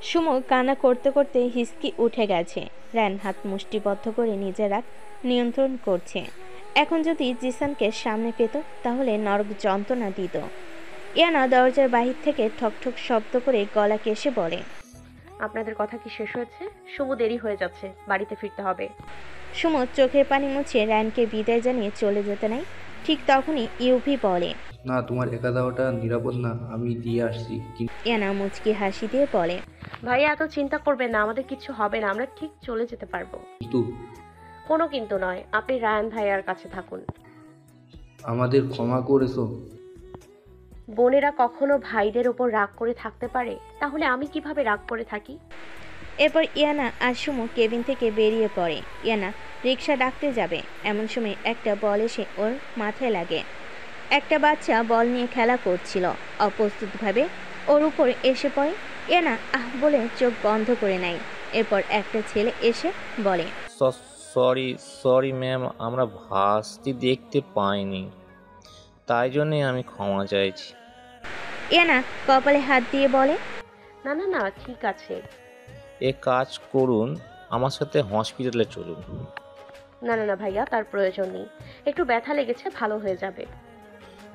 সুমু কান্না করতে করতে হিসকি উঠে গেছে। রায়ান হাত মুষ্টিবদ্ধ করে নিজের রাগ নিয়ন্ত্রণ করছে। এখন যদি জিসানকে সামনে পেত তাহলে নরক যন্ত্রণা দিত। ইয়ানা দরজার বাহির থেকে ঠকঠক শব্দ করে গলা কেশে বলে, আপনাদের কথা কি শেষ হয়েছে? শুভ দেরি হয়ে যাচ্ছে, বাড়িতে ফিরতে হবে। সুমু চোখের পানি মুছে রায়ানকে বিদায় জানিয়ে চলে যেতে নাই। ঠিক তখনই ইউভি বলে, না, তোমার একা যাওয়াটা নিরাপদ না, আমি দিয়ে আসছি। ইয়ানা মুচকি হাসি দিয়ে বলে, ভাইয়া এত চিন্তা করবেন না, আমাদের কিছু হবে না, আমরা ঠিক চলে যেতে পারবো। কিন্তু কোনো কিন্তু নয়, আপনি রায়ান ভাইয়ার কাছে থাকুন। আমাদের ক্ষমা করেছো? বোনেরা কখনো ভাইদের ওপর রাগ করে থাকতে পারে? তাহলে আমি কিভাবে রাগ করে থাকি? এরপর ইয়ানা আর সুমু কেবিন থেকে বেরিয়ে পড়ে। ইয়ানা রিক্সা ডাকতে যাবে, এমন সময় একটা বল এসে ওর মাথায় লাগে। একটা বাচ্চা বল নিয়ে খেলা করছিল, অপ্রস্তুতভাবে ওর উপর এসে পড়ে। ইয়ানা আহ বলে চোখ বন্ধ করে নেয়। এরপর একটা ছেলে এসে বলে, সরি সরি ম্যাম, আমরা ভাসতি দেখতে পাইনি, তাই জন্যে আমি ক্ষমা চাইছি। ইয়ানা কপালে হাত দিয়ে বলে, না না না, ঠিক আছে। এ কাজ করুন, আমার সাথে হসপিটালে চলুন। না না না ভাইয়া, তার প্রয়োজন নেই, একটু ব্যথা লেগেছে, ভালো হয়ে যাবে।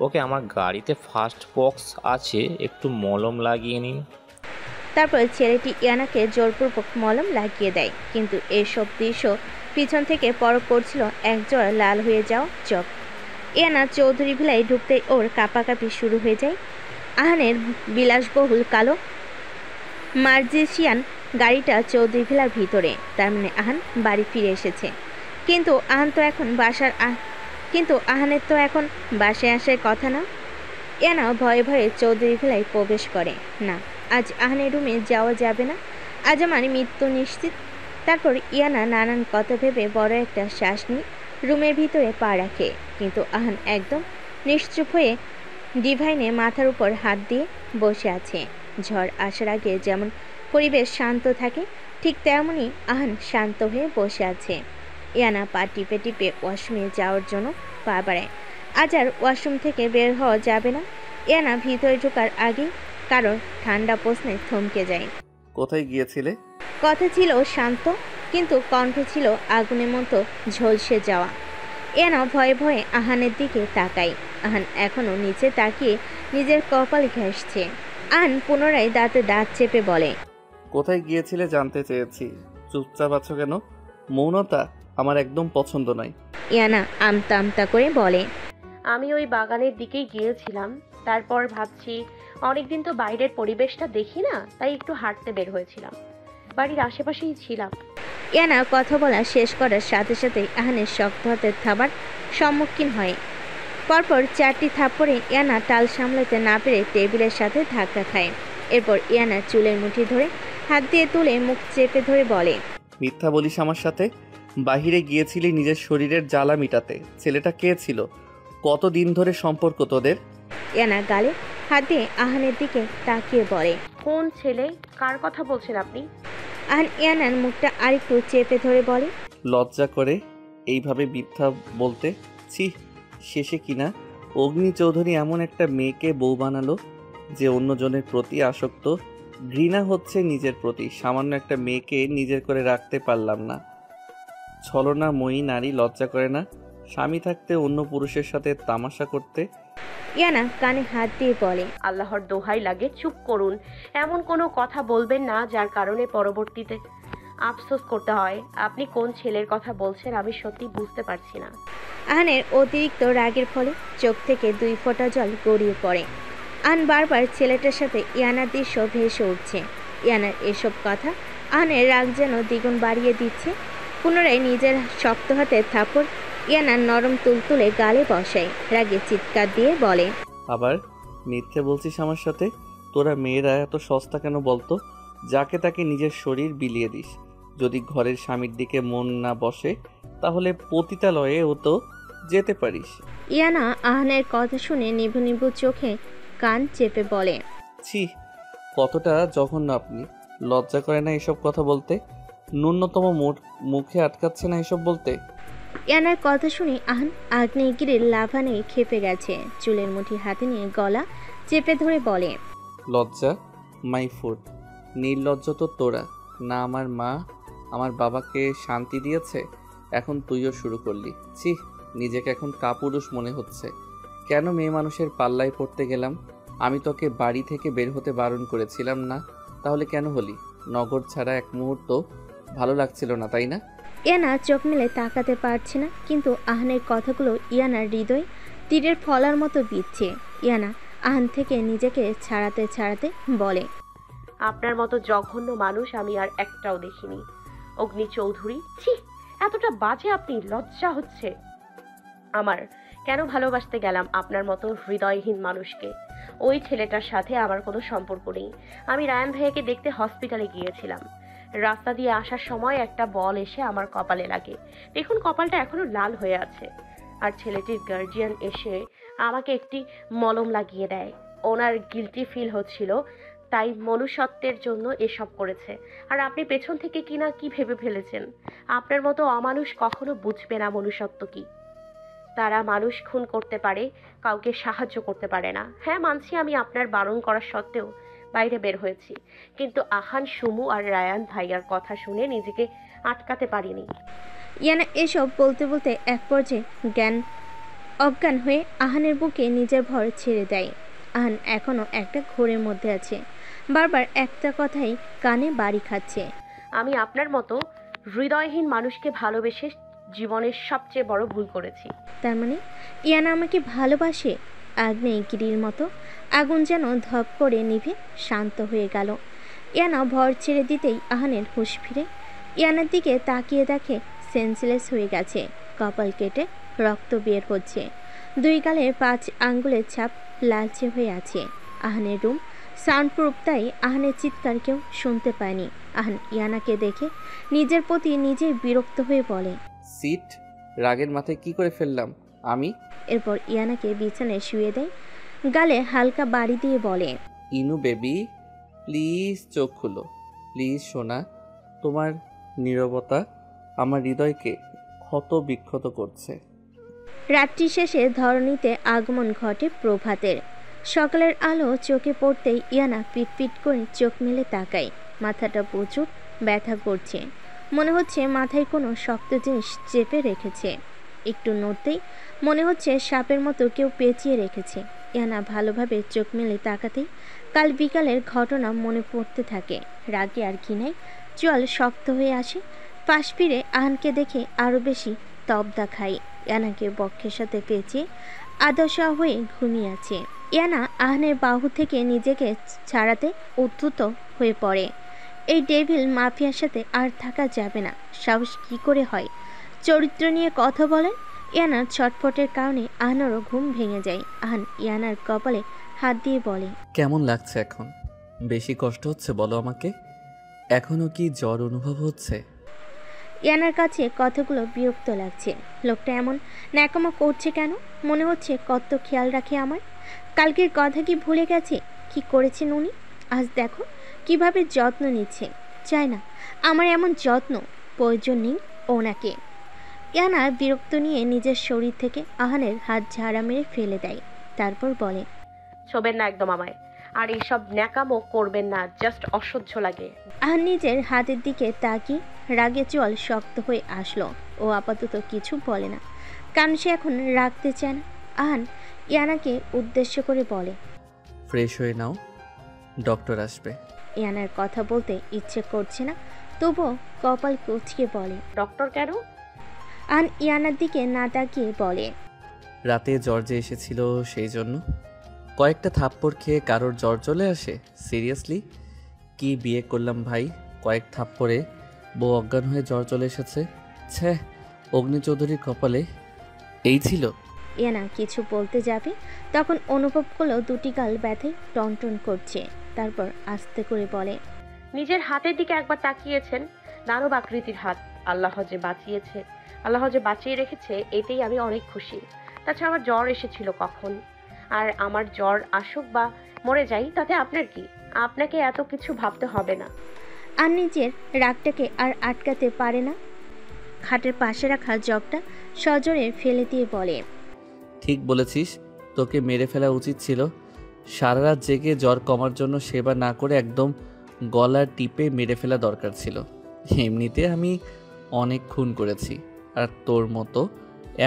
ওকে, আমার গাড়িতে ফার্স্ট বক্স আছে, একটু মলম লাগিয়ে নিন। তারপর ছেলেটি ইয়ানাকে জোরপূর্বক মলম লাগিয়ে দেয়। কিন্তু এইসব দৃশ্য পিছন থেকে পরখ করছিল একজোড়া লাল হয়ে যাওয়া চোখ। ইয়ানা চৌধুরী ভিলায় ঢুকতেই ওর কাঁপাকাঁপি শুরু হয়ে যায়। আহানের বিলাসবহুল কালো মার্জিসিয়ান গাড়িটা চৌধুরী ভিলার ভিতরে, তার মানে আহান বাড়ি ফিরে এসেছে। কিন্তু আহানের তো এখন বাসায় আসার কথা না। ইয়ানা ভয়ে ভয়ে চৌধুরী ভিলায় প্রবেশ করে। না, আজ আহানের রুমে যাওয়া যাবে না, আজ আমার মৃত্যু নিশ্চিত। তারপর ইয়ানা নানান কথা ভেবে বড় একটা শ্বাস নিয়ে রুমের ভিতরে পা রাখে। কিন্তু আহান একদম নিশ্চুপ হয়ে ডিভাইনে মাথার উপর হাত দিয়ে বসে আছে। ঝড় আসার আগে যেমন পরিবেশ শান্ত থাকে, ঠিক তেমনই আহান শান্ত হয়ে বসে আছে। ইয়ানা পা টিপে টিপে ওয়াশরুমে যাওয়ার জন্য পা বাড়ায়। আজ আর ওয়াশরুম থেকে বের হওয়া যাবে না। ইয়ানা ভিতরে ঢোকার আগেই কারণ ঠান্ডা প্রশ্নে থমকে যায়। কোথায় গিয়েছিলে? কথা ছিল শান্ত, কিন্তু কণ্ঠ ছিল আগুনের মতো ঝলসে যাওয়া। ইয়ানা ভয়ে ভয়ে আহানের দিকে তাকায়। আহান এখনো নিচে তাকিয়ে নিজের কপাল ঘেঁষছে। আহান পুনরায় দাঁতে দাঁত চেপে বলে, কোথায় গিয়েছিলে জানতে চেয়েছি, চুপচাপ আছো কেন? মৌনতা আমার একদম পছন্দ নয়। ইয়ানা আমতা আমতা করে বলে, আমি ওই বাগানের দিকেই গিয়েছিলাম, তারপর ভাবছি অনেকদিন তো বাইরের পরিবেশটা দেখি না, তাই একটু হাঁটতে বের হয়েছিলাম, বাড়ির আশেপাশেই ছিলাম। ইয়ানা কথা বলা শেষ করার সাথে সাথেই আহানের শক্ত হাতের থাবার সম্মুখীন হয়। পরপর 4টি থাপ্পড়ে ইয়ানা টাল সামলাতে না পেরে টেবিলের সাথে ধাক্কা খায়। এরপর ইয়ানা চুলের মুঠি ধরে হাত দিয়ে তুলে মুখ চেপে ধরে বলে, মিথ্যা বলিস আমার সাথে? বাহিরে গিয়েছিলি নিজের শরীরের জ্বালা মিটাতে। ছেলেটা কে ছিল? কতদিন ধরে সম্পর্ক তোদের? ইয়ানা গালে হাত দিয়ে আহানের দিকে তাকিয়ে বলে, কোন ছেলে, কার কথা বলছেন আপনি? আহান ইয়ানার মুখটা আরেকটু চেপে ধরে বলে, লজ্জা করে এইভাবে মিথ্যা বলতে? ছি, শেষে কিনা অগ্নি চৌধুরী এমন একটা মেয়েকে বউ বানালো যে অন্যজনের প্রতি আসক্ত। ঘৃণা হচ্ছে নিজের প্রতি। সামান্য একটা মেয়েকে নিজের করে রাখতে পারলাম না। ছলনাময়ী নারী লজ্জা করে না স্বামী থাকতে অন্য পুরুষের সাথে তামাশা করতে? ইয়ানা কানে হাত দিয়ে বলে, আল্লাহর দোহাই লাগে চুপ করুন, এমন কোনো কথা বলবেন না যার কারণে পরবর্তীতে আফসোস করতে হয়। আপনি কোন ছেলের কথা বলছেন আমি সত্যি বুঝতে পারছি না। আহানের অতিরিক্ত রাগের ফলে চোখ থেকে 2 ফোঁটা জল গড়িয়ে পড়ে। আহান বারবার ছেলেটার সাথে ইয়ানার দৃশ্য ভেসে উঠছে। ইয়ানার এসব কথা আহানের রাগ যেন দ্বিগুণ বাড়িয়ে দিচ্ছে। পুনরায় নিজের শক্ত হাতের থাপড় ইয়ানার নরম তুলতুলে গালে বসায়। রাগে চিৎকার দিয়ে বলে, আবার মিথ্যে বলছিস আমার সাথে? তোরা মেয়েরা এত সস্তা কেন বলতো? যাকে তাকে নিজের শরীর বিলিয়ে দিস। যদি ঘরের স্বামীর দিকে মন না বসে তাহলে পতিতালয়েও তো যেতে পারিস। ইয়ানা আহানের কথা শুনে নিভু নিভু চোখে কান চেপে বলে, ছি, কতটা জঘন্য আপনি! লজ্জা করে না এসব কথা বলতে? ন্যূনতম মুখে আটকাচ্ছে না এসব বলতে? ইয়ানার কথা শুনে আহান আগ্নেয়গিরির লাভা নিয়ে খেপে গেছে। চুলের মুঠি হাতে নিয়ে গলা চেপে ধরে বলে, লজ্জা মাই ফুড। নির্লজ্জ তো তোরা না। আমার মা আমার বাবাকে শান্তি দিয়েছে, এখন তুইও শুরু করলি। ছি, নিজেকে এখন কাপুরুষ মনে হচ্ছে। কেন মেয়ে মানুষের পাল্লায় পড়তে গেলাম? আমি তোকে বাড়ি থেকে বের হতে বারণ করেছিলাম না? তাহলে কেন হলি? নগর ছাড়া এক মুহূর্ত ভালো লাগছিল না, তাই না? ইয়ানা চোখ মেলে তাকাতে পারছে না, কিন্তু আহানের কথাগুলো ইয়ানার হৃদয় তীরের ফলার মতো বিচ্ছে। ইয়ানা আহান থেকে নিজেকে ছাড়াতে ছাড়াতে বলে, আপনার মতো জঘন্য মানুষ আমি আর একটাও দেখিনি। অগ্নি চৌধুরী, ছি, এতটা বাজে আপনি! লজ্জা হচ্ছে আমার। কেন ভালোবাসতে গেলাম আপনার মতো হৃদয়হীন মানুষকে? ওই ছেলেটার সাথে আমার কোনো সম্পর্ক নেই। আমি রায়ান ভাইয়াকে দেখতে হসপিটালে গিয়েছিলাম। রাস্তা দিয়ে আসার সময় একটা বল এসে আমার কপালে লাগে। দেখুন, কপালটা এখনো লাল হয়ে আছে। আর ছেলেটির গার্জিয়ান এসে আমাকে একটি মলম লাগিয়ে দেয়। ওনার গিল্টি ফিল হচ্ছিল, তাই মনুষ্যত্বের জন্য এসব করেছে। আর আপনি পেছন থেকে কিনা কি ভেবে ফেলেছেন? আপনার মতো অমানুষ কখনো বুঝবে না মনুষ্যত্ব কি। তারা মানুষ খুন করতে পারে, কাউকে সাহায্য করতে পারে না। হ্যাঁ, মানছি আমি আপনার বারণ করা সত্ত্বেও বাইরে বের হয়েছি, কিন্তু আহান, সুমু আর রায়ান ভাইয়ার কথা শুনে নিজেকে আটকাতে পারিনি। ইয়ানা এসব বলতে বলতে এক পর্যায়ে অজ্ঞান হয়ে আহানের বুকে নিজের ভর ছেড়ে দেয়। আহান এখনও একটা ঘোরের মধ্যে আছে, বারবার একটা কথাই কানে বাড়ি খাচ্ছে। আমি আপনার মতো হৃদয়হীন মানুষকে ভালোবেসে জীবনের সবচেয়ে বড় ভুল করেছি। তার মানে ইয়ানা আমাকে ভালোবাসে? আগ্নেয়গিরির মতো আগুন যেন ধপ করে নিভে শান্ত হয়ে গেল। ইয়ানা ভর ছেড়ে দিতেই আহানের হুঁশ ফিরে। ইয়ানার দিকে তাকিয়ে দেখে সেন্সলেস হয়ে গেছে, কপাল কেটে রক্ত বের হচ্ছে, দুই গালে 5 আঙ্গুলের ছাপ লালচে হয়ে আছে। আহানের রুম সাউন্ডপ্রুফ, তাই আহানের চিৎকার কেউ শুনতে পায়নি। আহান ইয়ানাকে দেখে নিজের প্রতি নিজেই বিরক্ত হয়ে বলে, সিট, রাগের মাথায় কি করে ফেললাম আমি? এরপর ইয়ানাকে বিছানায় শুয়ে দেয়, গালে হালকা বাড়ি দিয়ে বলে, ইনু বেবি, প্লিজ চোখ খুলো, প্লিজ সোনা। তোমার নীরবতা আমার হৃদয়কে ক্ষত বিক্ষত করছে। রাত্রি শেষে ধরণীতে আগমন ঘটে প্রভাতের। সকালের আলো চোখে পড়তেই ইয়ানা পিটপিট করে চোখ মেলে তাকায়। মাথাটা প্রচুর ব্যথা করছে, মনে হচ্ছে মাথায় কোনো শক্ত জিনিস চেপে রেখেছে। একটু নড়তেই মনে হচ্ছে সাপের মতো কেউ পেঁচিয়ে রেখেছে। ইয়ানা ভালোভাবে চোখ মেলে তাকাতেই কাল বিকালের ঘটনা মনে পড়তে থাকে। রাগে আর ঘৃণায় চোয়াল শক্ত হয়ে আসে। পাশ ফিরে আহানকে দেখে আরও বেশি তবদা খায়। ইয়ানাকে বক্ষের সাথে পেঁচিয়ে আদশা হয়ে ঘুমিয়ে আছে। ইয়ানা আহানের বাহু থেকে নিজেকে ছাড়াতে উদ্ধত হয়ে পড়ে। এই ডেভিল মাফিয়ার সাথে আর থাকা যাবে না। সাহস কী করে হয় চরিত্র নিয়ে কথা বলেন? ইয়ানার ছটফটের কারণে আহানেরও ঘুম ভেঙে যায়। আহান ইয়ানার কপালে হাত দিয়ে বলে, কেমন লাগছে এখন? বেশি কষ্ট হচ্ছে বলো আমাকে? এখনো কি জ্বর অনুভব হচ্ছে? ইয়ানার কাছে কথাগুলো বিরক্ত লাগছে। লোকটা এমন ন্যাকামো করছে কেন? মনে হচ্ছে কত খেয়াল রাখে আমার। কালকের কথা কি ভুলে গেছে? কি করেছেন উনি? আজ দেখো কিভাবে যত্ন নিচ্ছে। চাই না আমার এমন যত্ন, প্রয়োজন নেই ওনাকে। ইয়ানা বিরক্ত নিয়ে নিজের শরীর থেকে আহানের হাত ঝাড়া মেরে ফেলে দেয়, তারপর বলে, ছোবেন না একদম আমায়, আর এইসব ন্যাকামো করবেন না, জাস্ট অসহ্য লাগে। আহান নিজের হাতের দিকে তাকিয়ে রাগে চোয়াল শক্ত হয়ে আসলো। ও আপাতত কিছু বলে না, কারণ সে এখন রাখতে চায় না। আহান ইয়ানাকে উদ্দেশ্য করে বলে, ফ্রেশ হয়ে নাও, ডক্টর আসবে। ইয়ানার কথা বলতে ইচ্ছে করছে না, তবুও কপাল কুঁচকে বলে। ডক্টর কেন? আহান ইয়ানার দিকে না তাকিয়ে বলে, রাতে জ্বর যে এসেছিল সেই জন্য। কয়েকটা থাপ্পড় খেয়ে কারোর জ্বর চলে আসে? সিরিয়াসলি? কি বিয়ে করলাম ভাই, কয়েক থাপ্পড়ে বউ অজ্ঞান হয়ে জ্বর চলে এসেছে। ছ্যা, অগ্নি চৌধুরীর কপালে এই ছিল। ইয়ানা কিছু বলতে যাবে, তখন অনুভব করলো দুটি গাল ব্যথায় টনটন করছে। তারপর আস্তে করে বলে, নিজের হাতের দিকে একবার তাকিয়েছেন? দানব আকৃতির হাত। আল্লাহ যে বাঁচিয়েছে, আল্লাহ যে বাঁচিয়ে রেখেছে, এতেই আমি অনেক খুশি। তাছাড়া আমার জ্বর এসেছিল কখন, আর আমার জ্বর আসুক বা মরে যাই তাতে আপনার কি? আপনাকে এত কিছু ভাবতে হবে না। আর নিজের রাগটাকে আর আটকাতে পারে না, খাটের পাশে রাখা জগটা সজোরে ফেলে দিয়ে বলে, ঠিক বলেছিস, তোকে মেরে ফেলা উচিত ছিল। সারা রাত জেগে জ্বর কমার জন্য সেবা না করে একদম গলা টিপে মেরে ফেলা দরকার ছিল। এমনিতে আমি অনেক খুন করেছি, আর তোর মতো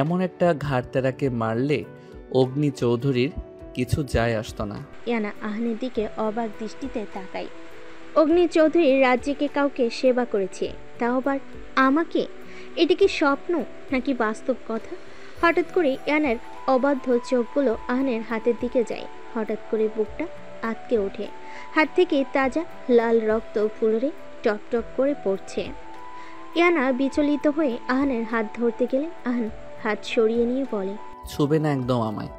এমন একটা ঘাড়তেরাকে মারলে অগ্নি চৌধুরীর কিছু যায় আসতো না। ইয়ানা আহানের দিকে অবাক দৃষ্টিতে তাকায়। অগ্নি চৌধুরী রাজ্যকে কাউকে সেবা করেছে, তাও আবার আমাকে। এটা কি স্বপ্ন নাকি বাস্তব কথা? হঠাৎ করে ইয়ানার অবাধ্য চোখগুলো আহানের হাতের দিকে যায়। হঠাৎ করে বুকটা আটকে ওঠে, হাত থেকে তাজা লাল রক্ত ফুলরে টপ টপ করে পড়ছে। ইয়ানা বিচলিত হয়ে আহানের হাত ধরতে গেলে আহান হাত সরিয়ে নিয়ে বলে, ছুবে না একদম আমায়।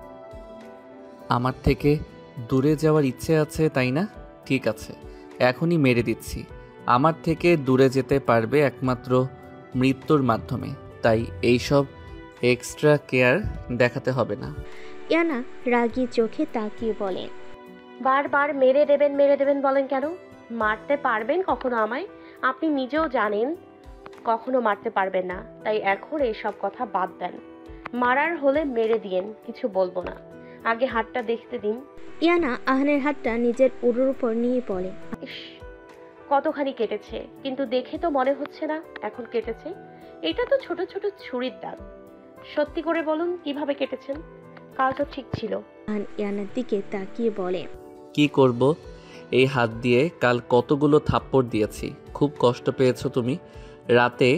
আমার থেকে দূরে যাওয়ার ইচ্ছে আছে তাই না? ঠিক আছে, এখনই মেরে দিচ্ছি। আমার থেকে দূরে যেতে পারবে একমাত্র মৃত্যুর মাধ্যমে, তাই এইসব এক্সট্রা কেয়ার দেখাতে হবে না। ইয়ানা রাগী চোখে তাকিয়ে বলে, বারবার মেরে দেবেন বলেন কেন? মারতে পারবেন কখনো আমায়? আপনি নিজেও জানেন কখনো মারতে পারবেন না, তাই এখন এইসব কথা বাদ দেন। মারার হলে মেরে দিয়েন, কিছু বলবো না। আগে হাতটা দেখতে দিন। ইয়ানা আহানের হাতটা নিজের উরুর উপর নিয়ে বলে, ইস, কতখানি কেটেছে, কিন্তু দেখে তো মনে হচ্ছে না এখন কেটেছে। এটা তো ছোট ছোট ছুরির দাগ। সত্যি করে বলুন কিভাবে কেটেছেন? কাল তো ঠিক ছিল। আহান ইয়ানার দিকে তাকিয়ে বলে, কি করব এই হাত দিয়ে? কাল কতগুলো থাপ্পড় দিয়েছি। খুব কষ্ট পেয়েছো তুমি। রাতে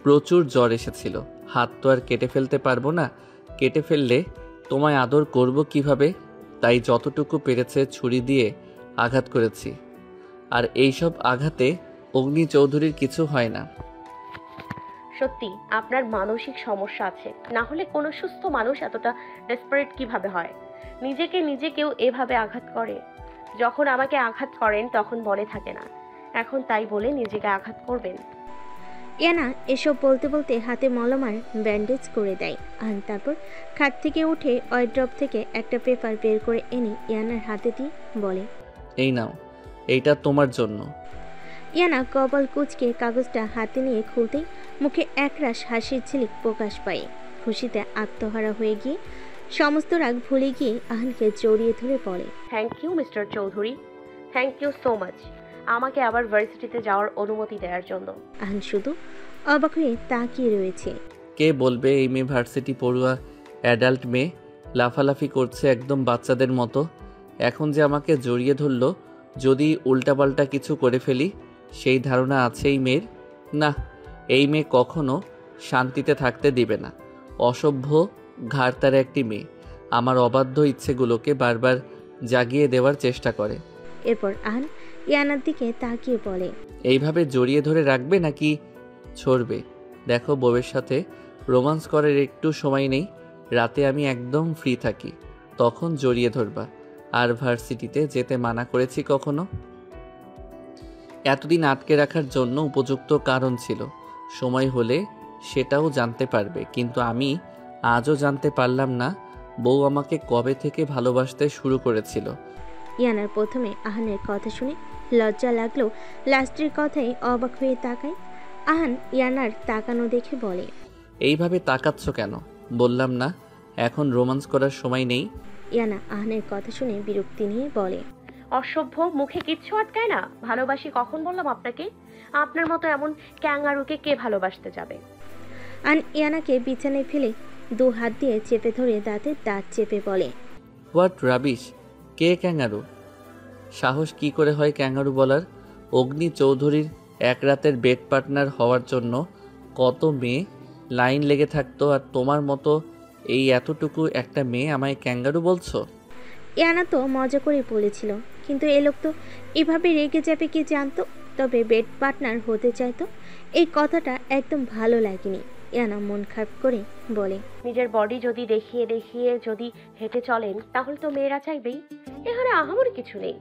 প্রচুর জ্বর এসেছিল। হাত তো আর কেটে ফেলতে পারবো না। কেটে ফেললে তোমায় আদর করব কিভাবে? তাই যতটুকু পেরেছে ছুরি দিয়ে আঘাত করেছি। আর এইসব আঘাতে অগ্নি চৌধুরীর কিছু হয় না। সত্যি আপনার মানসিক সমস্যা আছে, না হলে কোনো সুস্থ মানুষ এতটা ডেসপারেট কিভাবে হয়? নিজে কেউ এভাবে আঘাত করে? যখন আমাকে আঘাত করেন তখন মনে থাকে না, এখন তাই বলে নিজেকে আঘাত করবেন? ইয়ানা এসব বলতে বলতে হাতে মলমার ব্যান্ডেজ করে দেয়। আহান তারপর খাট থেকে উঠে ওয়ার্ড্রপ থেকে একটা পেপার বের করে এনে ইয়ানার হাতে দিয়ে বলে, এই নাও, এইটা তোমার জন্য। ইয়ানা কপাল কুঁচকে কাগজটা হাতে নিয়ে খুলতেই মুখে একরাশ হাসির ঝিলিক প্রকাশ পায়। খুশিতে আত্মহারা হয়ে গিয়ে সমস্ত রাগ ভুলে গিয়ে আহানকে জড়িয়ে ধরে বলে, thank you mister Chowdhury, thank you so much আমাকে আবার ভার্সিটিতে যাওয়ার অনুমতি দেওয়ার জন্য। আহান শুধু অবাক হয়ে তাকিয়ে রয়েছে। কে বলবে এই মেয়ে ভার্সিটি পড়ুয়া অ্যাডাল্ট মেয়ে? লাফালাফি করছে একদম বাচ্চাদের মতো। এখন যে আমাকে জড়িয়ে ধরলো, যদি উল্টাপাল্টা কিছু করে ফেলি সেই ধারণা আছে এই মেয়ের। না, এই মেয়ে কখনো শান্তিতে থাকতে দিবে না। অসভ্য ঘাড়তারা একটি মেয়ে আমার অবাধ্য ইচ্ছেগুলোকে বারবার জাগিয়ে দেওয়ার চেষ্টা করে। এরপর আহান ইয়ানার দিকে তাকিয়ে বলে, এইভাবে জড়িয়ে ধরে রাখবে নাকি ছড়বে? দেখো, বউয়ের সাথে রোমান্স করার একটু সময় নেই। রাতে আমি একদম ফ্রি থাকি, তখন জড়িয়ে ধরবা। আর ভার্সিটিতে যেতে মানা করেছি কখনো? এতদিন আটকে রাখার জন্য উপযুক্ত কারণ ছিল। সময় হলে সেটাও জানতে পারবে, কিন্তু আমি আজও জানতে পারলাম না বউ আমাকে কবে থেকে ভালোবাসতে শুরু করেছিল। ইয়ানার প্রথমে আহানের কথা শুনে লজ্জা লাগলেও লাস্টের কথাই অবাক হয়ে তাকায়। আহান ইয়ানার তাকানো দেখে বলে, এইভাবে তাকাচ্ছ কেন? বললাম না এখন রোমান্স করার সময় নেই। ইয়ানা আহানের কথা শুনে বিরক্তি নিয়ে বলে, অসভ্য, মুখে কিচ্ছু আটকায় না। ভালোবাসি কখন বললাম আপনাকে? আপনার মতো এমন ক্যাঙ্গারুকে কে ভালোবাসতে যাবে? আহান ইয়ানাকে বিছানায় ফেলে দু হাত দিয়ে চেপে ধরে দাঁতে দাঁত চেপে বলে, হোয়াট রাবিশ! K kangaroo? সাহস কি করে হয় ক্যাঙ্গারু বলার? অগ্নি চৌধুরীর এক রাতের বেড পার্টনার হওয়ার জন্য কত মেয়ে লাইন লেগে থাকতো, আর তোমার মতো এই এতটুকু একটা মেয়ে আমায় ক্যাঙ্গারু বলছো? ইয়ানা তো মজা করে বলেছিল, কিন্তু এ লোক তো এভাবে রেগে যাবে কি জানতো। তবে বেড পার্টনার হতে চাইতো, এই কথাটা একদম ভালো লাগেনি। ইয়ানা মন খারাপ করে বলে, নিজের বডি যদি দেখিয়ে যদি হেঁটে চলেন তাহলে তো মেয়েরা চাইবেই। এখানে আহামরি কিছু নেই।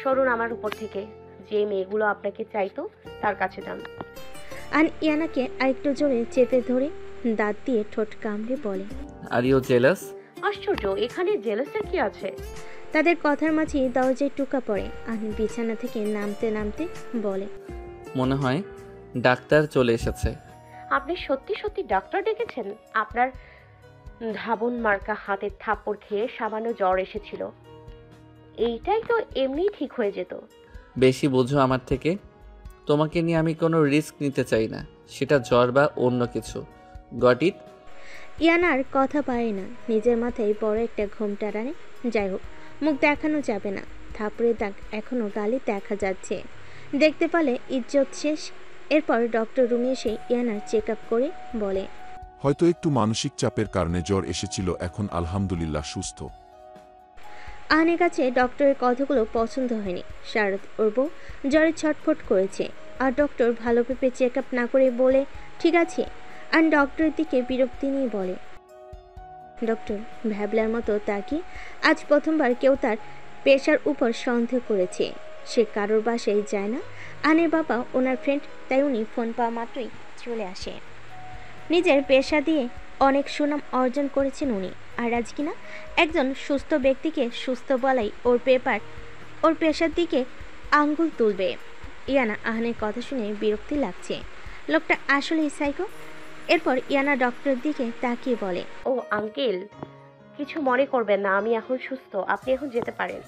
সরুন আমার উপর থেকে। যে মেয়েগুলো আপনাকে চাইতো তার কাছে যান। আহান ইয়ানাকে আরেকটু জোরে চেপে ধরে দাঁত দিয়ে ঠোঁট কামড়ে বলে, আর ইউ জেলাস? আশ্চর্য, এখানে জেলাসের কি আছে? তাদের কথার মাঝেই দরজায় টুকা পড়ে। আহান বিছানা থেকে নামতে নামতে বলে, মনে হয় ডাক্তার চলে এসেছে। আপনি সত্যি সত্যি ডাক্তার ডেকেছেন? আপনার ধাবন মার্কা হাতের থাপ্পড় খেয়ে সামান্য জ্বর এসেছিল, এইটাই তো এমনিই ঠিক হয়ে যেত। বেশি বোঝো আমার থেকে। তোমাকে নিয়ে আমি কোনো রিস্ক নিতে চাই না, সেটা জ্বর বা অন্য কিছু। Got it? ইয়ানার কথা পারে না, নিজের মাথায় বড় একটা ঘোমটা টানে। যাই হোক, মুখ দেখানো যাবে না, থাপড়ে দাগ এখনও গালে দেখা যাচ্ছে। দেখতে পেলে ইজ্জত শেষ। এরপর ডক্টর রুমে এসে ইয়ানার চেক আপ করে বলে, হয়তো একটু মানসিক চাপের কারণে জ্বর এসেছিল, এখন আলহামদুলিল্লাহ সুস্থ। আহানের কাছে ডক্টরের কথাগুলো পছন্দ হয়নি। শারদ ওর বউ জ্বরে ছটফট করেছে, আর ডক্টর ভালো ভেবে চেক আপ না করে বলে ঠিক আছে। আর ডক্টরের দিকে বিরক্তি নিয়ে বলে, ডক্টর ভ্যাবলার মতো তাকিয়ে আজ প্রথমবার কেউ তার পেশার উপর সন্দেহ করেছে। সে কারোর বাসায় যায় না, আনের বাবা ওনার ফ্রেন্ড, তাই উনি ফোন পাওয়া মাত্রই চলে আসে। নিজের পেশা দিয়ে অনেক সুনাম অর্জন করেছেন উনি, আর আজ কিনা একজন সুস্থ ব্যক্তিকে সুস্থ বলাই ওর পেশার দিকে আঙ্গুল তুলবে। ইয়ানা আহানের কথা শুনে বিরক্তি লাগছে, লোকটা আসলেই সাইকো। এরপর ইয়ানা ডক্টরের দিকে তাকিয়ে বলে, ও আঙ্কেল, কিছু মনে করবেন না, আমি এখন সুস্থ, আপনি এখন যেতে পারেন।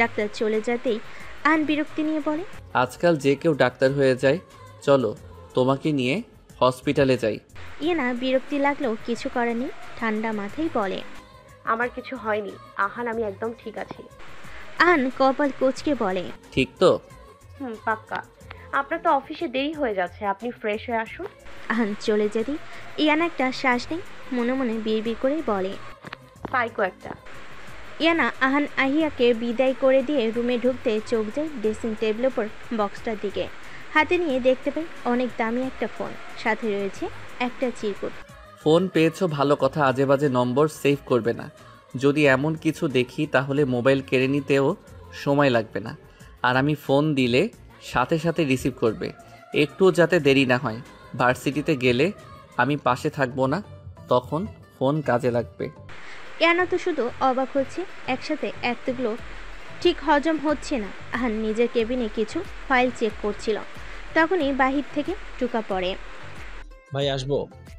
ডাক্তার চলে যেতেই আহান বিরক্তি নিয়ে বলে, আজকাল যে কেউ ডাক্তার হয়ে যায়, চলো তোমাকে নিয়ে হসপিটালে যাই। ইয়ানা বিরক্তি লাগলেও কিছু করার নেই, ঠান্ডা মাথায় বলে, আমার কিছু হয়নি আহান, আমি একদম ঠিক আছি। আহান কপাল কোচকে বলে, ঠিক তো? পাক্কা। আপনার তো অফিসে দেরি হয়ে যাচ্ছে, আপনি ফ্রেশ হয়ে আসুন। আহান চলে যেতেই ইয়ানা একটা শ্বাস নেই, মনে মনে বিড়বিড় করে বলে, সাইকো একটা। ইয়ানা আহান আহিয়াকে বিদায় করে দিয়ে রুমে ঢুকতে চোখ যায় ড্রেসিং টেবিলের উপর বক্সটার দিকে। হাতে নিয়ে দেখতে পাই অনেক দামি একটা ফোন, সাথে রয়েছে একটা চিরকুট। ফোন পেয়েছো ভালো কথা, আজে বাজে নম্বর সেভ করবে না। যদি এমন কিছু দেখি তাহলে মোবাইল কেড়ে নিতেও সময় লাগবে না, আর আমি ফোন দিলে সাথে সাথে রিসিভ করবে, একটুও যাতে দেরি না হয়। ভার্সিটিতে গেলে আমি পাশে থাকবো না, তখন ফোন কাজে লাগবে। ইয়ানা তো শুধু অবাক হচ্ছে, একসাথে এতগুলো ঠিক হজম হচ্ছে না। আহান নিজের কেবিনে কিছু ফাইল চেক করছিল, তখনই বাহির থেকে টুকা পড়ে। ভাই আসবো?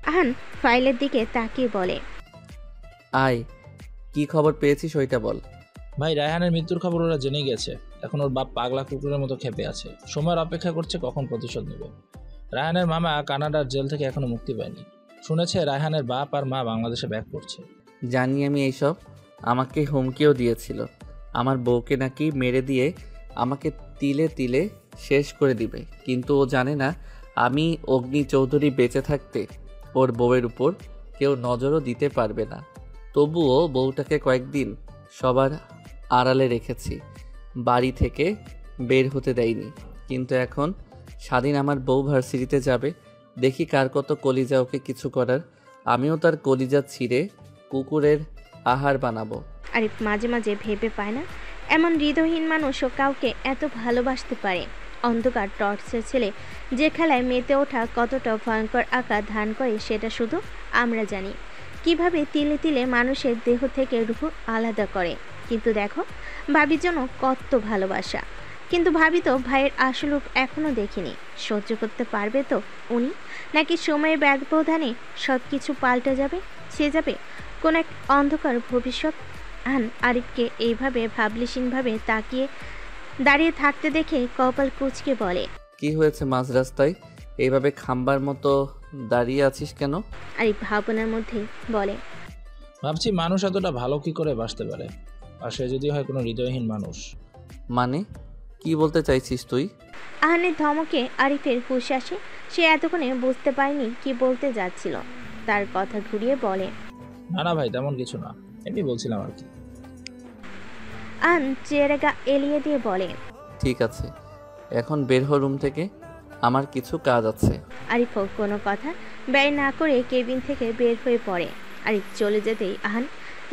আহান ফাইলের দিকে তাকিয়ে বলে, আয়, কি খবর পেয়েছিস ওইটা বল। ভাই রায়হানের মৃত্যুর খবর ওরা জেনে গেছে, এখন ওর বাপ পাগলা কুকুরের মতো খেপে আছে, সময়ের অপেক্ষা করছে কখন প্রতিশোধ নেবে। রায়হানের মামা কানাডার জেল থেকে এখনো মুক্তি পায়নি, শুনেছে রায়হানের বাপ আর মা বাংলাদেশে ব্যাক করছে। জানি আমি এইসব, আমাকে হুমকিও দিয়েছিল আমার বউকে নাকি মেরে দিয়ে আমাকে তিলে তিলে শেষ করে দিবে, কিন্তু ও জানে না আমি অগ্নি চৌধুরী বেঁচে থাকতে ওর বউয়ের উপর কেউ নজরও দিতে পারবে না। তবুও বউটাকে কয়েকদিন সবার আড়ালে রেখেছি, বাড়ি থেকে বের হতে দেয়নি। কিন্তু এখন স্বাধীন আমার বউ ভার্সিটিতে যাবে, দেখি কার কত কলিজা ওকে কিছু করার। আমিও তার কলিজা ছিঁড়ে কুকুরের আহার বানাবো। আরিফ মাঝে মাঝে ভেবে পায় না এমন হৃদয়হীন মানুষও কাউকে এত ভালোবাসতে পারে। অন্ধকার টর্চের ছেলে যে খেলায় মেতে ওঠা কতটা ভয়ঙ্কর আকার ধারণ করে সেটা শুধু আমরা জানি। কিভাবে তিলে তিলে মানুষের দেহ থেকে রূহ আলাদা করে। কিন্তু দেখো ভাবির জন্য কত ভালোবাসা, কিন্তু ভাবি তো ভাইয়ের আসল রূপ এখনও দেখিনি। সহ্য করতে পারবে তো উনি, নাকি সময়ের ব্যবধানে সব কিছু পাল্টে যাবে, ছেয়ে যাবে কোন এক অন্ধকার ভবিষ্যৎ। আরিফকে এইভাবে ভাবলেশীনভাবে তাকিয়ে দাঁড়িয়ে থাকতে দেখে কপাল কুঁচকে বলে, কি হয়েছে মাঝ রাস্তায় এইভাবে খাম্বার মতো দাঁড়িয়ে আছিস কেন? আরিফ ভাবনার মধ্যে বলে, ভাবছি মানুষ এতটা ভালো কি করে বাসতে পারে, আর সে যদি হয় কোনো হৃদয়হীন মানুষ। মানে কি বলতে চাইছিস তুই? আহানের ধমকে আরিফের হুঁশ আসে। সে এতক্ষণে বুঝতে পারেনি কি বলতে যাচ্ছিল, তার কথা ঘুরিয়ে বলে, না না ভাই, তেমন কিছু না, এমনি বলছিলাম আর কি। আহান চেয়ারে গা এলিয়ে দিয়ে বলে, ঠিক আছে, এখন বের হ রুম থেকে, আমার কিছু কাজ আছে। আরিফও কোনো কথা ব্যয় না করে কেবিন থেকে বের হয়ে পড়ে। আরিফ চলে যেতেই আহান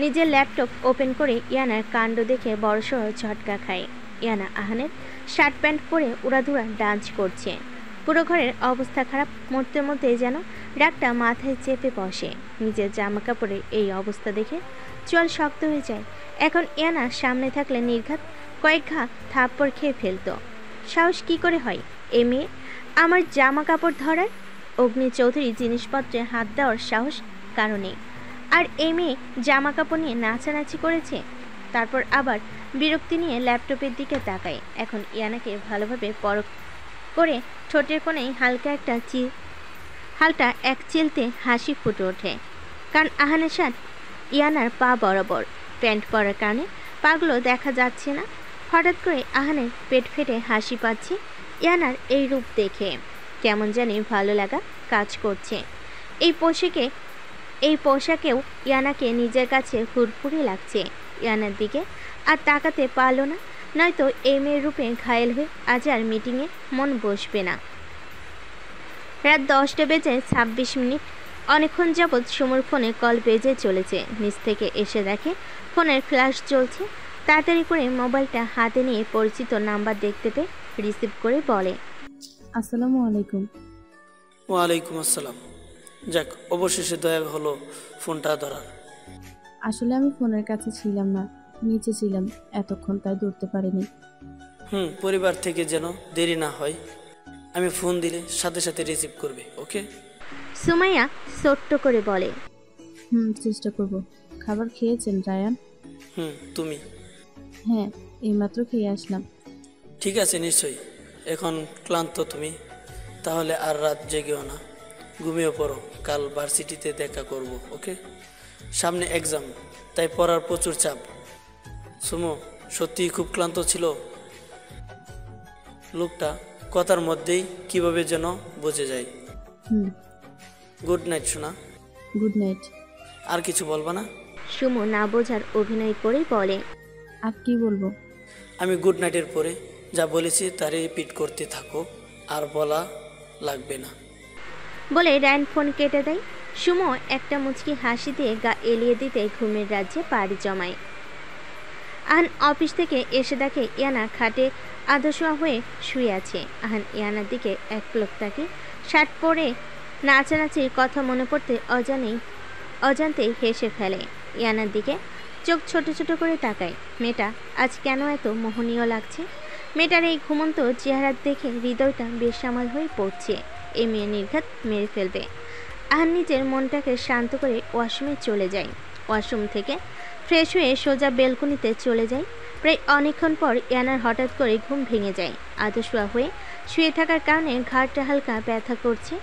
নিজের ল্যাপটপ ওপেন করে ইয়ানার কাণ্ড দেখে বড়সড় ঝটকা খায়। ইয়ানা আহানের শার্ট প্যান্ট পরে উড়াধুরা ডান্স করছে। পুরো ঘরের অবস্থা খারাপ, মরতে মধ্যে যেন রাগটা মাথায় চেপে বসে। নিজের জামা কাপড়ের এই অবস্থা দেখে চল শক্ত হয়ে যায়। এখন ইয়ানা সামনে থাকলে নির্ঘাত কয়েক ঘা থাপ্পড় খেয়ে ফেলতো। সাহস কি করে হয় এ মেয়ে আমার জামা কাপড় ধরার? অগ্নি চৌধুরী জিনিসপত্রে হাত দেওয়ার সাহস কারণে। আর এই মেয়ে জামা কাপড় নিয়ে নাচানাচি করেছে। তারপর আবার বিরক্তি নিয়ে ল্যাপটপের দিকে তাকায়। এখন ইয়ানাকে ভালোভাবে পরখ করে ঠোঁটের কোণেই হালটা এক চিলতে হাসি ফুটে ওঠে। কারণ আহানের সাথে ইয়ানার পা বরাবর, প্যান্ট পরার কারণে পাগুলো দেখা যাচ্ছে না। হঠাৎ করে আহানের পেট ফেটে হাসি পাচ্ছে ইয়ানার এই রূপ দেখে। কেমন জানি ভালো লাগা কাজ করছে। এই পোশাকেও ইয়ানাকে নিজের কাছে হুড়হুড়ি লাগছে। ইয়ানার দিকে আর তাকাতে পারল না, নয়তো এই মেয়ের রূপে ঘায়েল হয়ে আজ আর মিটিংয়ে মন বসবে না। রাত 10টা বেজে 26 মিনিট। অনেকক্ষণ যাবৎ সুমুর ফোনে কল বেজে চলেছে। নিচ থেকে এসে দেখে ফোনের ফ্ল্যাশ চলছে। তাড়াতাড়ি করে মোবাইলটা হাতে নিয়ে পরিচিত নাম্বার দেখতে পেয়ে রিসিভ করে বলে, আসসালামু আলাইকুম। ওয়ালাইকুম আসসালাম। যাক, অবশেষে দয়া হলো ফোনটা ধরার। আসলে আমি ফোনের কাছে ছিলাম না, নিচে ছিলাম এতক্ষণ, তাই ধরতে পারিনি। পরিবার থেকে যেন দেরি না হয়, আমি ফোন দিলে সাথে সাথে রিসিভ করবে, ওকে? সুমাইয়া ছোট্ট করে বলে, চেষ্টা করব। খাবার খেয়েছেন রায়ান? তুমি? হ্যাঁ, এইমাত্র খেয়ে আসলাম। ঠিক আছে, নিশ্চয়ই। এখন ক্লান্ত তুমি, তাহলে আর রাত জেগেও না, ঘুমিয়ে পড়ো। কাল ভার্সিটিতে দেখা করব, ওকে? সামনে এক্সাম, তাই পড়ার প্রচুর চাপ। সুমো সত্যিই খুব ক্লান্ত ছিল। লোকটা কথার মধ্যেই কিভাবে যেন বোঝে যায়। গুড নাইট সোনা। Good night. আর কিছু বলবা না? সুমো না বোঝার অভিনয় করেই বলে, আর কি বলবো? আমি গুড নাইটের পরে যা বলেছি তারে রিপিট করতে থাকো, আর বলা লাগবে না। বলে রায়ান ফোন কেটে দেয়। সুমো একটা মুচকি হাসি দিয়ে গা এলিয়ে দিতে ঘুমের রাজ্যে পাড়ি জমায়। আহান অফিস থেকে এসে দেখে ইয়ানা খাটে আধশোয়া হয়ে শুয়ে আছে। আহান ইয়ানার দিকে এক পলক তাকিয়ে শার্ট পরে নাচানাচির কথা মনে পড়তে অজান্তেই হেসে ফেলে। ইয়ানার দিকে চোখ ছোট ছোট করে তাকায়। মেয়েটা আজ কেন এত মোহনীয় লাগছে? মেয়েটার এই ঘুমন্ত চেহারা দেখে হৃদয়টা বেসামাল হয়ে পড়ছে। এই মেয়ে নির্ঘাত মেরে ফেলবে। আহান নিজের মনটাকে শান্ত করে ওয়াশরুমে চলে যায়। ওয়াশরুম থেকে ফ্রেশ হয়ে সোজা বেলকনিতে চলে যায়। প্রায় অনেকক্ষণ পর ইয়ানার হঠাৎ করে ঘুম ভেঙে যায়। আধশোয়া হয়ে শুয়ে থাকার কারণে ঘাড়টা হালকা ব্যথা করছে।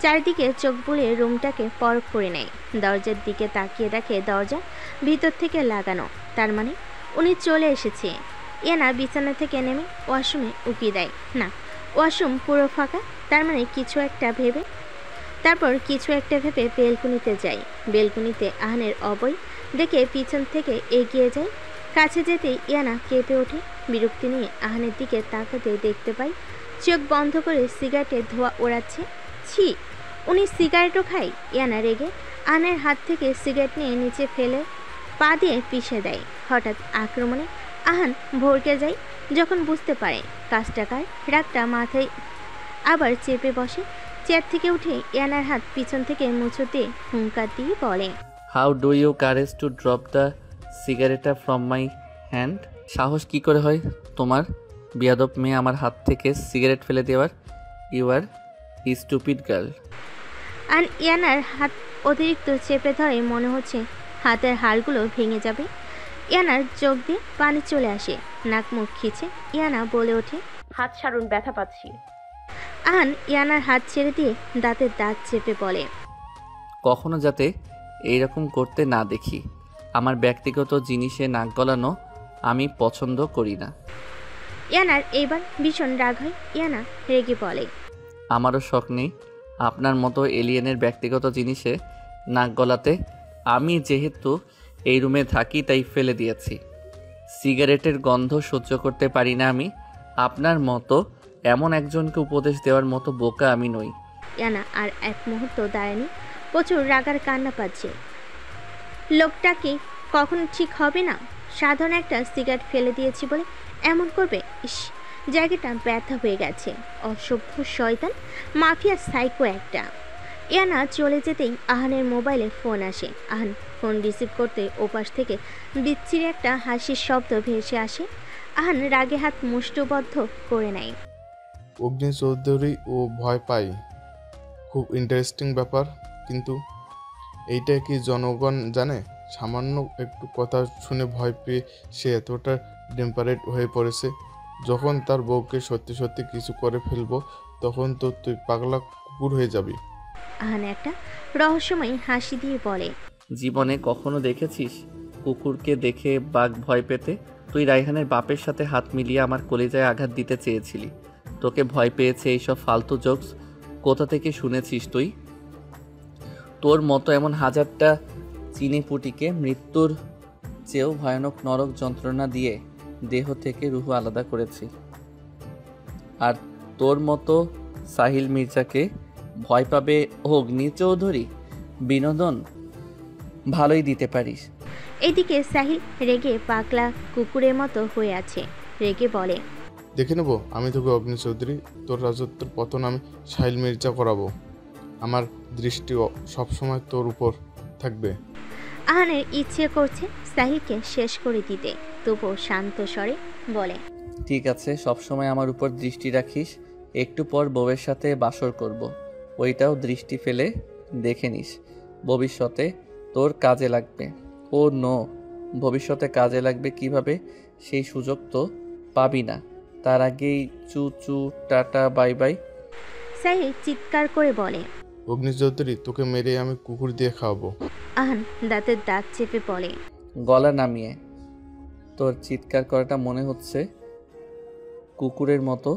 চারিদিকে চোখ বুলিয়ে রুমটাকে পরখ করে নেয়। দরজার দিকে তাকিয়ে দেখে দরজা ভিতর থেকে লাগানো, তার মানে উনি চলে এসেছে। ইয়ানা বিছানা থেকে নেমে ওয়াশরুমে উকি দেয়। না, ওয়াশরুম পুরো ফাঁকা, তার মানে কিছু একটা ভেবে বেলকনিতে যায়। বেলকনিতে আহানের অবয় দেখে পিছন থেকে এগিয়ে যায়। কাছে যেতেই ইয়ানা কেঁপে ওঠে। বিরক্তি নিয়ে আহানের দিকে তাকাতে দেখতে পাই চোখ বন্ধ করে সিগারেটের ধোঁয়া ওড়াচ্ছে। ছি, উনি সিগারেটও খায়? ইয়ানা রেগে আহানের হাত থেকে সিগারেট নিয়ে নিচে ফেলে পা দিয়ে পিষে দেয়। হঠাৎ আক্রমণে আহান ভড়কে যায়। যখন বুঝতে পারে কাজটা কার, রাগটা মাথায় আবার চেপে বসে। চেয়ার থেকে উঠে ইয়ানার হাত পিছন থেকে মুছো দিয়ে হুঙ্কার দিয়ে বলে, how do you courage to drop the সিগারেটটা ফ্রম মাই হ্যান্ড? সাহস কি করে হয় তোমার, বিয়াদব মেয়ে, আমার হাত থেকে সিগারেট ফেলে দেওয়ার? You are stupid girl. আর ইয়ানার হাত অতিরিক্ত চেপে ধরে মনে হচ্ছে হাতের হাড়গুলো ভেঙে যাবে। ইয়ানার চোখ দিয়ে পানি চলে আসে, নাক মুখ খিচে ইয়ানা বলে ওঠে, হাত ছাড়ুন, ব্যথা পাচ্ছি। আহান ইয়ানার হাত ছেড়ে দিয়ে দাঁতের দাঁত চেপে বলে, কখনো যাতে এইরকম করতে না দেখি। আমার ব্যক্তিগত জিনিসে নাক গলানো আমি পছন্দ করি না। ইয়ানার এবার ভীষণ রাগ হয়। ইয়ানা রেগে বলে, আমারও শখ নেই আপনার মতো এলিয়েনের ব্যক্তিগত জিনিসে নাক গলাতে। আমি যেহেতু এই রুমে থাকি তাই ফেলে দিয়েছি। সিগারেটের গন্ধ সহ্য করতে পারি না আমি। আপনার মতো এমন একজনকে উপদেশ দেওয়ার মতো বোকা আমি নই। ইয়ানা আর এক মুহূর্ত দাঁড়ায়নি, প্রচুর রাগার কান্না পাচ্ছে। লোকটা কি কখনো ঠিক হবে না? সাধারণ একটা সিগারেট ফেলে দিয়েছি বলে এমন করবে? ইস, জায়গাটা ব্যথা হয়ে গেছে। অসভ্য শয়তান, মাফিয়া সাইকো একটা। ইয়ানা চলে যেতেই আহানের মোবাইলে ফোন আসে। আহান ফোন রিসিভ করতে ওপাশ থেকে বিচ্ছিরি একটা হাসির শব্দ ভেসে আসে। আহান রাগে হাত মুষ্টিবদ্ধ করে নেয়। অগ্নি চৌধুরী ও ভয় পায়, খুব ইন্টারেস্টিং ব্যাপার। কিন্তু এইটা কি জনগণ জানে? সামান্য একটু কথা শুনে ভয় পেয়ে সে এতটা ডেম্পারেট হয়ে পড়েছে। যখন তার বউকে সত্যি সত্যি কিছু করে ফেলবো তখন তো তুই পাগলা কুকুর হয়ে যাবি। আহান একটা রহস্যময় হাসি দিয়ে বলে, জীবনে কখনো দেখেছিস কুকুরকে দেখে বাঘ ভয় পেতে? তুই রাইহানের বাপের সাথে হাত মিলিয়ে আমার কলিজায় আঘাত দিতে চেয়েছিলি। তোকে ভয় পেয়েছে এইসব ফালতু জোকস কোথা থেকে শুনেছিস তুই? তোর মতো এমন হাজারটা চিনিপুটিকে মৃত্যুর চেয়েও ভয়ানক নরক যন্ত্রণা দিয়ে দেহ থেকে রুহ আলাদা করেছি। আর তোর মতো সাহিল মির্জাকে ভয় পাবে অগ্নি চৌধুরী? বিনোদন ভালোই দিতে পারিস। এদিকে সাহিল রেগে পাগলা কুকুরের মতো হয়ে আছে। রেগে বলে, দেখে নেবো আমি তোকে অগ্নি চৌধুরী, তোর রাজত্বের পতন আমি সাহিল মির্জা করাবো। আমার দৃষ্টি সবসময় তোর উপর থাকবে। আহানের ইচ্ছে করছে সাহিলকে শেষ করে দিতে, তবুও শান্ত স্বরে বলে, ঠিক আছে, সবসময় আমার উপর দৃষ্টি রাখিস। একটু পর বউয়ের সাথে বাসর করব, ওইটাও দৃষ্টি ফেলে দেখে নিস। ভবিষ্যতে তোর কাজে লাগবে। ও নো, ভবিষ্যতে কাজে লাগবে কিভাবে সেই সুযোগ তো পাবি না। তার আগেই চু চু টাটা বাই বাই। সাহিল চিৎকার করে বলে, অগ্নি চৌধুরী তোকে মেরে আমি কুকুর দিয়ে খাওয়াবো। আহান দাঁতের দাঁত চেপে বলে, গলা নামিয়ে। তোর চিৎকার করাটা মনে হচ্ছে কুকুরের মতো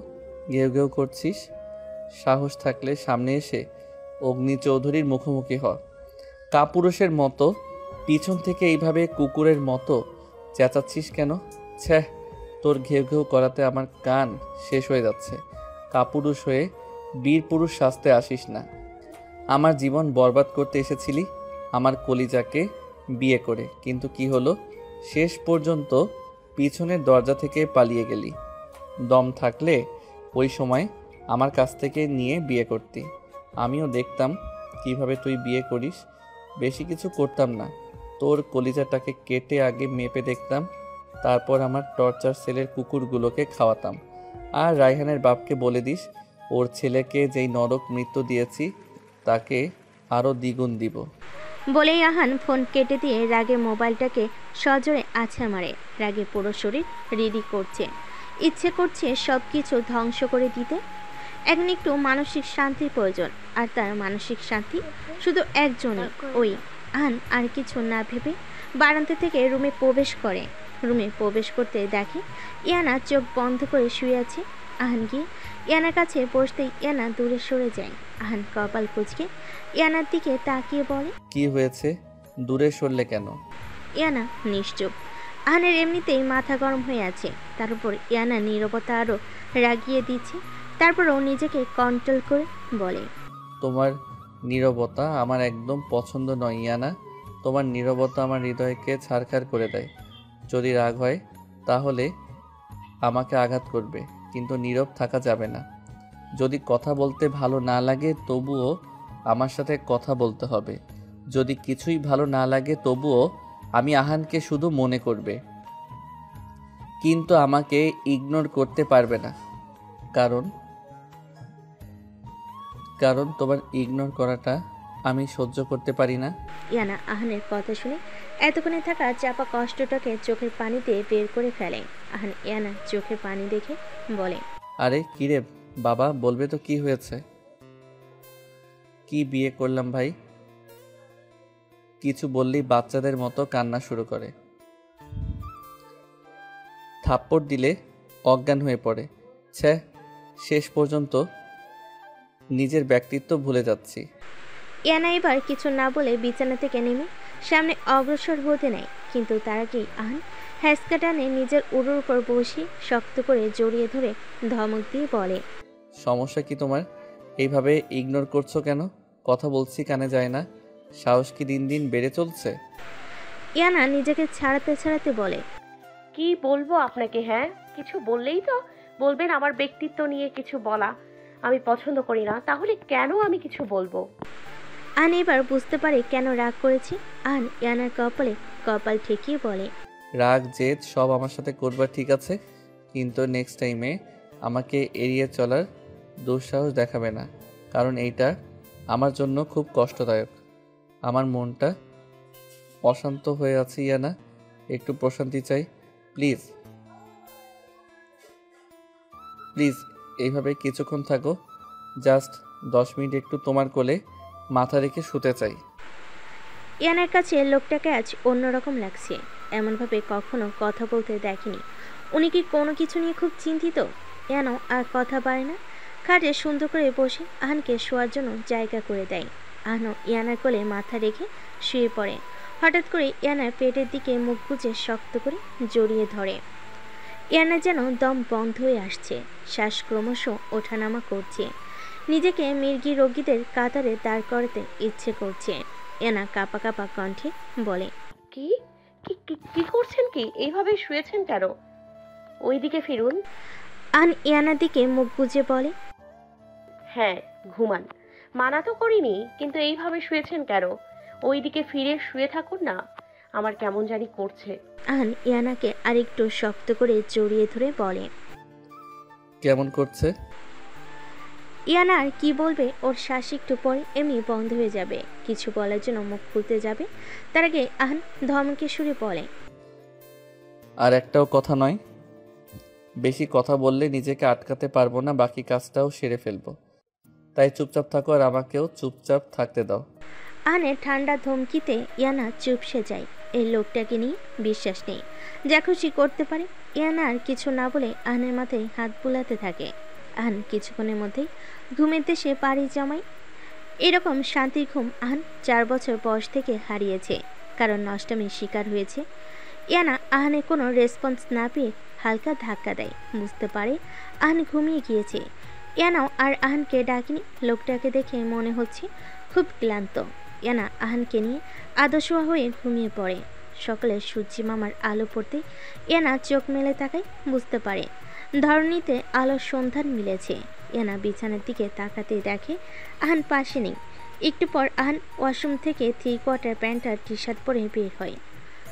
ঘেউ ঘেউ করছিস। সাহস থাকলে সামনে এসে অগ্নি চৌধুরীর মুখোমুখি হ। কাপুরুষের মতো পিছন থেকে এইভাবে কুকুরের মতো চেঁচাচ্ছিস কেন? ছ্যাঃ, তোর ঘেউ ঘেউ করাতে আমার কান শেষ হয়ে যাচ্ছে। কাপুরুষ হয়ে বীর পুরুষ সাজতে আসিস না। আমার জীবন বরবাদ করতে এসেছিলি আমার কলিজাকে বিয়ে করে, কিন্তু কি হলো? শেষ পর্যন্ত পিছনের দরজা থেকে পালিয়ে গেলি। দম থাকলে ওই সময় আমার কাছ থেকে নিয়ে বিয়ে করতি, আমিও দেখতাম কিভাবে তুই বিয়ে করিস। বেশি কিছু করতাম না, তোর কলিজাটাকে কেটে আগে মেপে দেখতাম, তারপর আমার টর্চার সেলের কুকুরগুলোকে খাওয়াতাম। আর রায়হানের বাপকে বলে দিস ওর ছেলেকে যেই নরক মৃত্যু দিয়েছি তাকে আরও দ্বিগুণ দিব। বলেই আহান ফোন কেটে দিয়ে রাগে মোবাইলটাকে সজোরে আছাড় মারে। রাগে পুরো শরীর রিডি করছে, ইচ্ছে করছে সব কিছু ধ্বংস করে দিতে। এখন একটু মানসিক শান্তির প্রয়োজন, আর তার মানসিক শান্তি শুধু একজনই, ওই আহান। আর কিছু না ভেবে বারান্দা থেকে রুমে প্রবেশ করে। রুমে প্রবেশ করতে দেখে ইয়ানা চোখ বন্ধ করে শুয়ে আছে। আহান গিয়ে ইয়ানার কাছে বসতেই ইয়ানা দূরে সরে যায়। আহান কপাল কুঁচকে ইয়ানার দিকে তাকিয়ে বলে, কি হয়েছে, দূরে সরলে কেন? ইয়ানা নিশ্চুপ। আহানের এমনিতেই মাথা গরম হয়ে আছে, তার উপর ইয়ানা নীরবতা আরও রাগিয়ে দিচ্ছে। তারপরও নিজেকে কন্ট্রোল করে বলে, তোমার নীরবতা আমার একদম পছন্দ নয় ইয়ানা। তোমার নীরবতা আমার হৃদয়কে ছারখার করে দেয়। যদি রাগ হয় তাহলে আমাকে আঘাত করবে, কিন্তু নীরব থাকা যাবে না। যদি কথা বলতে ভালো না লাগে তবুও আমার সাথে কথা বলতে হবে। যদি কিছুই ভালো না লাগে তবুও আমি আহানকে শুধু মনে করবে, কিন্তু আমাকে ইগনোর করতে পারবে না। কারণ তোমার ইগনোর করাটা আমি সহ্য করতে পারি না। ইয়ানা আহানের কথা শুনে এতক্ষণে থাকা চাপা কষ্টটাকে চোখের পানি দিয়ে বের করে ফেলে। আহান ইয়ানা চোখের পানি দেখে বলে, আরে কিরে বাবা, বলবে তো কি হয়েছে? কি বিয়ে করলাম ভাই? কিছু বললেই বাচ্চাদের মতো কান্না শুরু করে, থাপ্পড় দিলে অজ্ঞান হয়ে পড়ে। ছ্যাঃ, শেষ পর্যন্ত নিজের ব্যক্তিত্ব ভুলে যাচ্ছি। ইয়ানা এবার কিছু না বলে বিছানা থেকে নেমে সামনে অগ্রসর হতে নেয়, কিন্তু তার আগেই আহান হ্যাঁচকা টানে নিজের উড়োর উপর বসে শক্ত করে জড়িয়ে ধরে ধমক দিয়ে বলে, সমস্যা কি তোমার? এইভাবে ইগনোর করছো কেন? কথা বলছি কানে যায় না? সাহস কি দিন দিন বেড়ে চলছে? ইয়ানা নিজেকে ছাড়াতে ছাড়াতে বলে, কি বলবো আপনাকে? হ্যাঁ, কিছু বললেই তো বলবেন আমার ব্যক্তিত্ব নিয়ে কিছু বলা আমি পছন্দ করি না, তাহলে কেন আমি কিছু বলবো? আহান এবার বুঝতে পারে কেন রাগ করেছে। আহান ইয়ানার কপালে কপাল ঠেকিয়ে বলে, রাগ জেদ সব আমার সাথে করবার ঠিক আছে, কিন্তু নেক্সট টাইমে আমাকে এড়িয়ে চলার দুঃসাহস দেখাবে না, কারণ এইটা আমার জন্য খুব কষ্টদায়ক। আমার মনটা অশান্ত হয়ে আছি ইয়ানা, একটু প্রশান্তি চাই। প্লিজ প্লিজ এইভাবে কিছুক্ষণ থাকো, জাস্ট 10 মিনিট একটু তোমার কোলে মাথা রেখে শুতে চাই। ইয়ানার কাছে লোকটাকে আজ অন্যরকম লাগছে, এমনভাবে কখনো কথা বলতে দেখেনি। উনি কি কোনো কিছু নিয়ে খুব চিন্তিত? ইয়ানা আর কথা পারে না, খাটে সুন্দর করে বসে আহানকে শোয়ার জন্য জায়গা করে দেয়। আহানও ইয়ানার কোলে মাথা রেখে শুয়ে পড়ে। হঠাৎ করে ইয়ানার পেটের দিকে মুখ গুজে শক্ত করে জড়িয়ে ধরে। ইয়ানা যেন দম বন্ধ হয়ে আসছে, শ্বাস ক্রমশ ওঠানামা করছে। নিজেকে মির্গি রোগীদের কাতারে দাঁড় করাতে ইচ্ছে করছে। ইয়ানা কাঁপা কাঁপা কণ্ঠে বলে, কি কি কি- কি করছেন? কি এইভাবে শুয়েছেন কেন? ওইদিকে ফিরুন। আহান ইয়ানার দিকে মুখ গুজে বলে, হ্যাঁ ঘুমান, মানা তো করিনি, কিন্তু এইভাবে শুয়েছেন কেন? ওইদিকে ফিরে শুয়ে থাকুন না, আমার কেমন জানি করছে। আহান ইয়ানাকে আরেকটু শক্ত করে জড়িয়ে ধরে বলে। কেমন করছে? ইয়ানা আর কি বলবে, ওর শ্বাস একটু পরে এমনি বন্ধ হয়ে যাবে। কিছু বলার জন্য মুখ খুলতে যাবে, তার আগে আহান ধমকে সুরে বলে, আর একটাও কথা নয়। বেশি কথা বললে নিজেকে আটকাতে পারবো না, বাকি কাজটাও সেরে ফেলবো। তাই চুপচাপ থাকো আর আমাকেও চুপচাপ থাকতে দাও। আহানের ঠান্ডা ধমকিতে ইয়ানা চুপসে যায়। এই লোকটাকে নিয়ে বিশ্বাস নেই, যা খুশি করতে পারে। ইয়ানা আর কিছু না বলে আহানের মাথায় হাত বুলাতে থাকে। আহান কিছুক্ষণের মধ্যেই ঘুমের দেশে পাড়ি জমায়। এরকম শান্তির ঘুম আহান 4 বছর বয়স থেকে হারিয়েছে, কারণ নষ্টামির শিকার হয়েছে। ইয়ানা আহানের কোনো রেসপন্স না পেয়ে হালকা ধাক্কা দেয়, বুঝতে পারে আহান ঘুমিয়ে গিয়েছে। ইয়ানাও আর আহানকে ডাকেনি। লোকটাকে দেখে মনে হচ্ছে খুব ক্লান্ত। ইয়ানা আহানকে নিয়ে আদশোয়া হয়ে ঘুমিয়ে পড়ে। সকালে সূর্যি মামার আলো পড়তে ইয়ানা চোখ মেলে তাকায়, বুঝতে পারে ধরণীতে আলোর সন্ধান মিলেছে। ইয়ানা বিছানার দিকে তাকাতে দেখে আহান পাশে নেই। একটু পর আহান ওয়াশরুম থেকে 3/4 প্যান্ট আর টি শার্ট পরে বের হয়।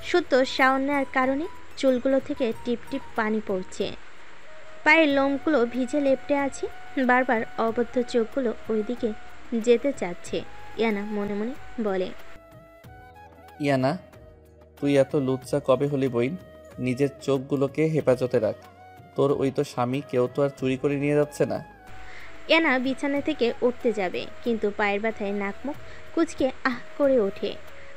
সত্য শাওয়ার নেওয়ার কারণে চুলগুলো থেকে টিপ টিপ পানি পড়ছে, পায়ের লোমগুলো ভিজে লেপ্টে আছে। বারবার অবদ্ধ চোখগুলো ওইদিকে যেতে চাচ্ছে। ইয়ানা মনে মনে বলে, ইয়ানা, তুই এত লুচ্চা কবে হলি বইন? নিজের চোখগুলোকে হেফাজতে রাখ। তোর ওই তো স্বামী, কেউ তো আর চুরি করে নিয়ে যাচ্ছে না। ইয়ানা বিছানা থেকে উঠতে যাবে, কিন্তু পায়ের ব্যথায় নাক মুখ কুচকে আহ করে ওঠে।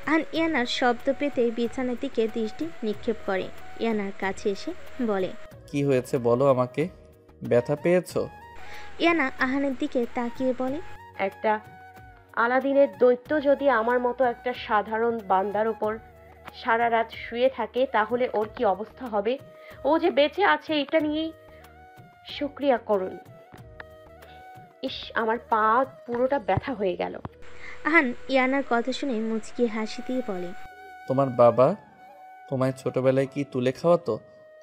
আহান ইয়ানার শব্দ পেতে বিছানার দিকে দৃষ্টি নিক্ষেপ করে। ইয়ানার কাছে এসে বলে, কি হয়েছে বলো আমাকে, ব্যথা পেয়েছো? ইয়ানা আহানের দিকে তাকিয়ে বলে, একটা আলাদিনের দৈত্য যদি আমার মতো একটা সাধারণ বান্দার ওপর সারা রাত শুয়ে থাকে, তাহলে ওর কি অবস্থা হবে? ও যে বেঁচে আছে এটা নিয়েই শুক্রিয়া করুন। ইস, আমার পা পুরোটা ব্যথা হয়ে গেল। আহান ইয়ানার কথা শুনে মুচকি হাসি দিয়ে বলে, তোমার বাবা তোমায় ছোটবেলায় কি তুলে খাওয়াতো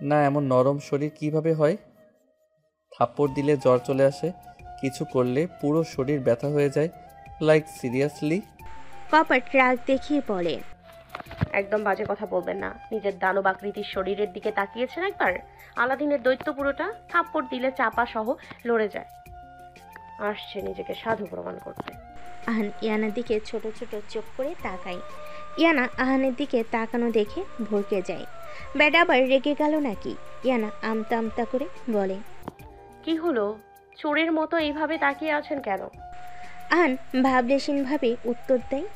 না? এমন নরম শরীর কিভাবে হয়? থাপ্পড় দিলে জ্বর চলে আসে, কিছু করলে পুরো শরীর ব্যথা হয়ে যায়। Like seriously? কপাট রাগ দেখিয়ে বলে, একদম বাজে কথা বলবেন না। নিজের দানব আকৃতির শরীরের দিকে তাকিয়েছেন একবার? আলাদিনের দৈত্য পুরোটা থাপ্পড় দিলে চাপা সহ লড়ে যায়। আসছে নিজেকে সাধু প্রমাণ করতে। আহান ইয়ানার দিকে ছোট ছোট চোখ করে তাকায়। ইয়ানা আহানের দিকে তাকানো দেখে ভরকে যায়। ব্যাড আবার রেগে গেল নাকি? ইয়ানা আমতা আমতা করে বলে, কি হলো? চোরের মতো এইভাবে তাকিয়ে আছেন কেন? আহান ভাবলেশীনভাবে উত্তর দেয়,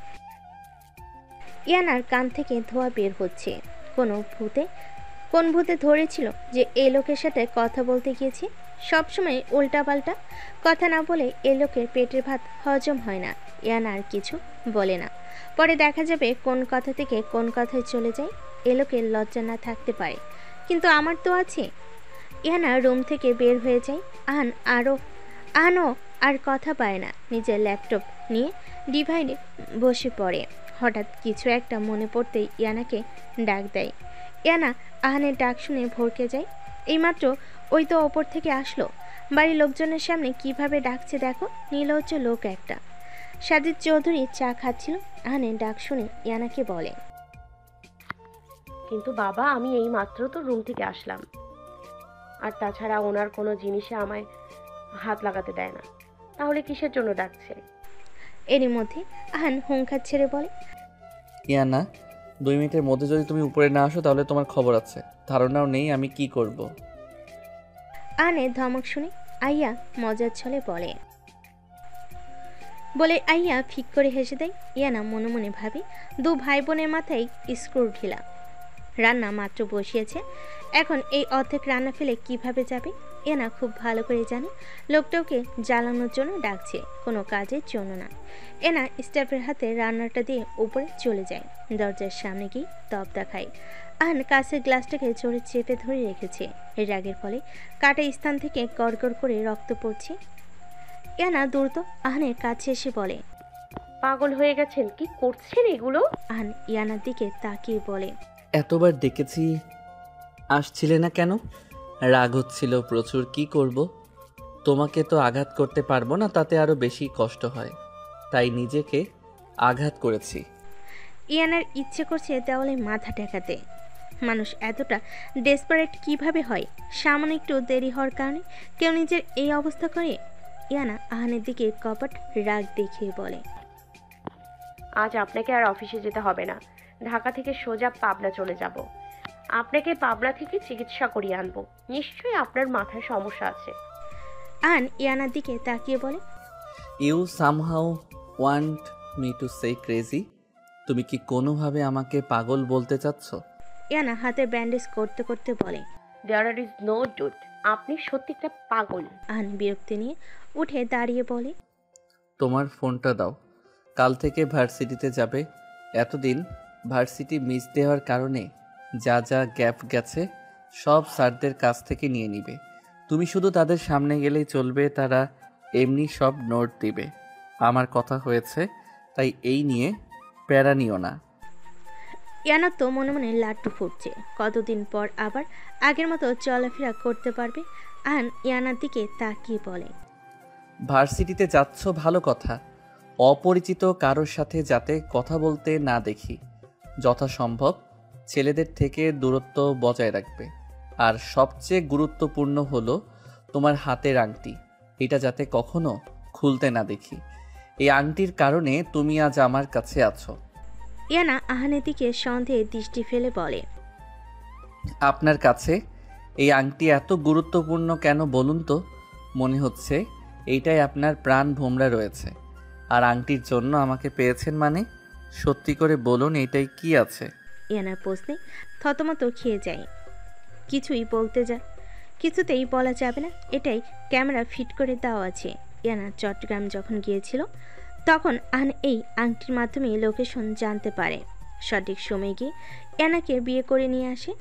ইয়ানার কান থেকে ধোঁয়া বের হচ্ছে। কোন ভূতে ধরেছিল যে এই লোকের সাথে কথা বলতে গিয়েছে? সবসময় উল্টাপাল্টা কথা না বলে এ লোকের পেটের ভাত হজম হয় না। ইয়ানা আর কিছু বলে না, পরে দেখা যাবে কোন কথা থেকে কোন কথায় চলে যায়। এ লোকের লজ্জা না থাকতে পারে, কিন্তু আমার তো আছে। ইয়ানা রুম থেকে বের হয়ে যায়। আহানও আর কথা পায় না। নিজের ল্যাপটপ নিয়ে ডিভাইডে বসে পড়ে। হঠাৎ কিছু একটা মনে পড়তেই ইয়ানাকে ডাক দেয়। ইয়ানা আহানের ডাক শুনে ভরকে যায়। এইমাত্র ওই তো ওপর থেকে আসলো। বাড়ির লোকজনের সামনে কিভাবে ডাকছে দেখো, নির্লজ্জ লোক একটা। সাজিদ চৌধুরী চা খাচ্ছিল। আহানের ডাক শুনে ইয়ানাকে বলে, কিন্তু বাবা, আমি এই মাত্র তো রুম থেকে আসলাম। আর তাছাড়া ওনার কোনো জিনিসে আমায় হাত লাগাতে দেয় না, তাহলে কিসের জন্য ডাকছে? এরই মধ্যে আহান হুঙ্কার ছেড়ে বলে, ইয়ানা, 2 মিনিটের মধ্যে যদি তুমি উপরে না আসো তাহলে তোমার খবর আছে। ধারণাও নেই আমি কি করব। আহানের ধমক শুনে আইয়া মজার ছলে বলে আইয়া ফিক করে হেসে দেয়। ইয়ানা মনে মনে ভাবে 2 ভাই বোনের মাথায় স্ক্রু ঢিলা। রান্না মাত্র বসিয়েছে, এখন এই অর্ধেক রান্না ফেলে কিভাবে যাবে। ইয়ানা খুব ভালো করে জানে লোকটাকে জ্বালানোর জন্য ডাকছে, কোনো কাজের জন্য না। এনা স্টাফের হাতে রান্নাটা দিয়ে উপরে চলে যায়। দরজার সামনে গিয়ে তপ দেখায়। আহান কাছের গ্লাসটাকে জোরে চেপে ধরে রেখেছে। এর রাগের ফলে কাটা স্থান থেকে গড়গড় করে রক্ত পড়ছে। ইয়ানা দ্রুত আহানের কাছে এসে বলে, পাগল হয়ে গেছেন, কি করছেন এগুলো? আহান ইয়ানার দিকে তাকিয়ে বলে, এতবার ডেকেছি আসছিলে না কেন? রাগ হচ্ছিল প্রচুর, কি করব? তোমাকে তো আঘাত করতে পারবো না, তাতে আরো বেশি কষ্ট হয়, তাই নিজেকে আঘাত করেছি। ইয়ানার ইচ্ছে করছে দেওয়ালে মাথা ঠেকাতে। মানুষ এতটা ডেসপারেট কিভাবে হয়? সামান্য একটু দেরি হওয়ার কারণে কেউ নিজের এই অবস্থা করে? ইয়ানা আহানের দিকে কপট রাগ দেখিয়ে বলে, আজ আপনাকে আর অফিসে যেতে হবে না, ঢাকা থেকে সোজা পাবনা চলে যাব। আপনাকে পাবনা থেকে চিকিৎসা করিয়ে আনবো। নিশ্চয়ই আপনার মাথায় সমস্যা আছে। আহান ইয়ানার দিকে তাকিয়ে বলে, you somehow want me to say crazy? তুমি কি কোনোভাবে আমাকে পাগল বলতে চাচ্ছ? ইয়ানা হাতে ব্যান্ডেজ করতে করতে বলে, দেয়ার ইজ নো ডুট, আপনি সত্যি একটা পাগল। আহান বিরক্তি নিয়ে উঠে দাঁড়িয়ে বলে, তোমার ফোনটা দাও, কাল থেকে ভার্সিটিতে যাবে। এতদিন ভার্সিটি মিস দেওয়ার কারণে যা যা গ্যাপ গেছে সব স্যারদের কাছ থেকে নিয়ে নিবে। তুমি শুধু তাদের সামনে গেলেই চলবে, তারা এমনি সব নোট দিবে। আমার কথা হয়েছে, তাই এই নিয়ে প্যারা নিও না। ইয়ানা তো মনে মনে লাড্ডু ফুটছে, কতদিন পর আবার আগের মতো চলাফেরা করতে পারবে। আহান ইয়ানার দিকে তাকিয়ে বলে, ভার্সিটিতে যাচ্ছ ভালো কথা, অপরিচিত কারোর সাথে যাতে কথা বলতে না দেখি। যথাসম্ভব ছেলেদের থেকে দূরত্ব বজায় রাখবে। আর সবচেয়ে গুরুত্বপূর্ণ হলো তোমার হাতের আংটি, এটা যাতে কখনো খুলতে না দেখি। এই আংটির কারণে তুমি আজ আমার কাছে আছো। ইয়ানা আহানের দিকে সন্দেহে দৃষ্টি ফেলে বলে, আপনার কাছে এই আংটি এত গুরুত্বপূর্ণ কেন বলুন তো? মনে হচ্ছে এইটাই আপনার প্রাণ ভোমরা রয়েছে। আর আংটির জন্য আমাকে পেয়েছেন মানে? সত্যি করে বলুন, এইটাই কি আছে? ইয়ানার প্রশ্নে থতমত খেয়ে যায়। কিছুতেই বলা যাবে না, এটাই ক্যামেরা ফিট করে দেওয়া আছে। ইয়ানা চট্টগ্রাম যখন গিয়েছিল তখন আহান এই আংটির মাধ্যমে লোকেশন জানতে পারে। সঠিক সময় গিয়ে ইয়ানাকে বিয়ে করে নিয়ে আসে।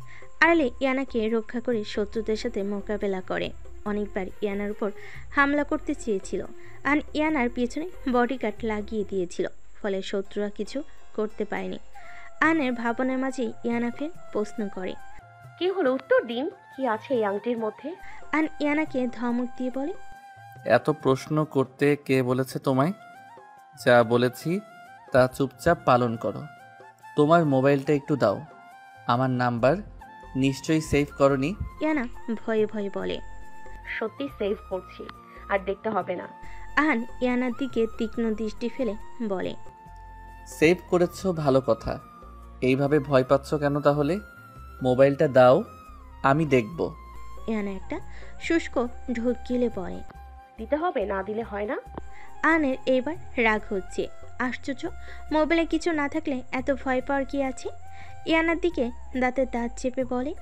আড়ালে ইয়ানাকে রক্ষা করে শত্রুদের সাথে মোকাবেলা করে। অনেকবার ইয়ানার উপর হামলা করতে চেয়েছিল। আহান ইয়ানার পিছনে বডিগার্ড লাগিয়ে দিয়েছিল, ফলে শত্রুরা কিছু করতে পারেনি। আহানের ভাবনার মাঝে ইয়ানা ফের প্রশ্ন করে, কি হলো, উত্তর দিন, কি আছে এই আংটির মধ্যে? আহান ইয়ানাকে ধমক দিয়ে বলে, এত প্রশ্ন করতে কে বলেছে তোমায়? যা বলেছি তা চুপচাপ পালন করো। তোমার মোবাইলটা একটু দাও। আমার নাম্বার নিশ্চয়ই সেভ করনি? ইয়ানা ভয়ে ভয়ে বলে, সত্যি সেভ করছি, আর দেখতে হবে না। আহান ইয়ানার দিকে তীক্ষ্ণ দৃষ্টি ফেলে বলে, সেভ করেছো ভালো কথা, এইভাবে ভয় পাচ্ছ কেন তাহলে? মোবাইলটা দাও, আমি দেখব। ইয়ানা একটা শুষ্ক ঢোক গিলে বলে, দিতে হবে, না দিলে হয় না। আহানের এইবার রাগ হচ্ছে। আশ্চর্য, মোবাইলে কিছু না থাকলে এত ভয় পাওয়ার কি আছে? ইয়ানার দিকে দাঁতের দাঁত চেপে বলে,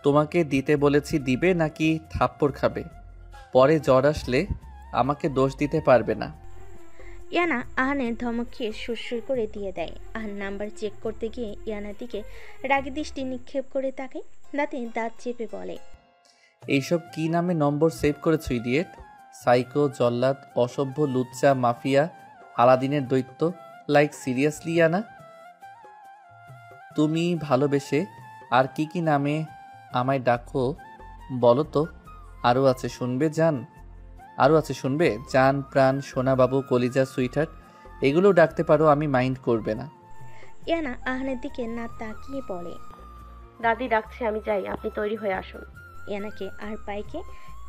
তোমাকে দিতে বলেছি, দিবে নাকি থাপ্পড় খাবে? পরে জ্বর আসলে আমাকে দোষ দিতে পারবে না। ইয়ানা আহানের ধমক খেয়ে সুরসুর করে দিয়ে দেয়। আহান নাম্বার চেক করতে গিয়ে ইয়ানার দিকে রাগী দৃষ্টি নিক্ষেপ করে তাকে দাঁতে দাঁত চেপে বলে, এইসব কি নামে নম্বর সেভ করেছো ইডিয়েট? সাইকো, জল্লাদ, অসভ্য, লুচ্চা, মাফিয়া, আলাদিনের দৈত্য। Like seriously Iyana? তুমি ভালোবেসে আর কি কি নামে আমায় ডাকো বলো তো? আরও আছে শুনবে জান? আরও আছে শুনবে? জান, প্রাণ, সোনাবাবু, কলিজা, সুইটহার্ট, এগুলো ডাকতে পারো, আমি মাইন্ড করবে না। ইয়ানা আহানের দিকে না তাকিয়ে বলে, দাদি ডাকছে, আমি যাই, আপনি তৈরি হয়ে আসুন। ইয়ানাকে আর পাইকে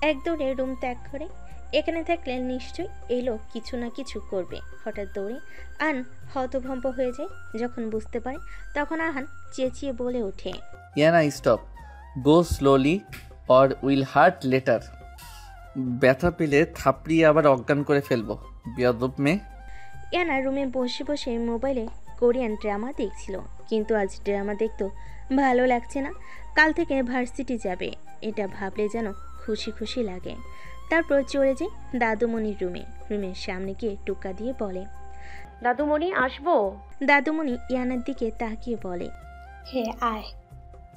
এক দৌড়ে রুম ত্যাগ করে এখানে থাকলে নিশ্চয়ই এই লোক কিছু না কিছু করবে। হঠাৎ দৌড়ে আহান হতভম্ব হয়ে যায়। যখন বুঝতে পারে তখন আহান চেঁচিয়ে বলে ওঠে, Iyana stop, go slowly or will heart letter. ব্যথা পেলে থাপড়িয়ে আবার অজ্ঞান করে ফেলবো, বেয়াদব মেয়ে। ইয়ানা রুমে বসে বসে মোবাইলে কোরিয়ান ড্রামা দেখছিল, কিন্তু আজ ড্রামা দেখতে ভালো লাগছে না। কাল থেকে ভার্সিটি যাবে, এটা ভাবলে যেন খুশি খুশি লাগে। তারপর চলে যায় দাদুমণির রুমের সামনে গিয়ে টুকা দিয়ে বলে, দাদুমণি আসবো? দাদুমণি ইয়ানার দিকে তাকিয়ে বলে, হে আয়,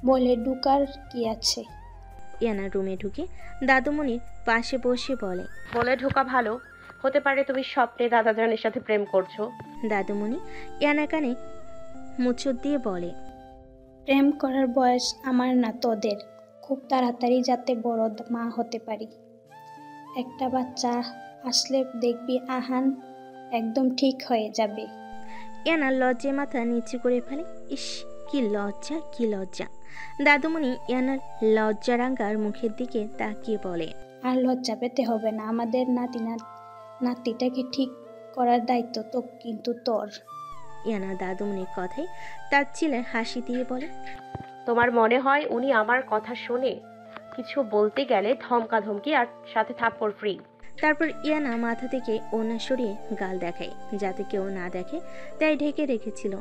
বলে ঢুকার কি আছে? ইয়ানা রুমে ঢুকে দাদুমণির পাশে বসে বলে, বলে ঢোকা ভালো, হতে পারে তুমি স্বপ্নে দাদাজানের সাথে প্রেম করছো। দাদুমণি ইয়ানা কানে মুচুর দিয়ে বলে, প্রেম করার বয়স আমার না তোদের, খুব তাড়াতাড়ি যাতে বড় মা হতে পারি। একটা বাচ্চা আসলে দেখবি আহান একদম ঠিক হয়ে যাবে। ইয়ানা লজ্জায় মাথা নিচু করে ফেলে। ইস, কি লজ্জা, কি লজ্জা। দাদুমণি ইয়ানার লজ্জারাঙ্গার মুখের দিকে তাকিয়ে বলে, আর লজ্জা পেতে হবে না, আমাদের নাতিটাকে ঠিক করার দায়িত্ব তো কিন্তু তোর। ইয়ানা দাদুমণির কথায় তার ছেলে হাসি দিয়ে বলে, তোমার মনে হয় উনি আমার কথা শোনে? কিছু বলতে গেলে ধমকাধমকি আর সাথে থাপ্পড় ফ্রি। তারপর ইয়ানা মাথা থেকে ওনা সরিয়ে গাল দেখায়, যাতে কেউ না দেখে, তাই ঢেকে রেখেছিল।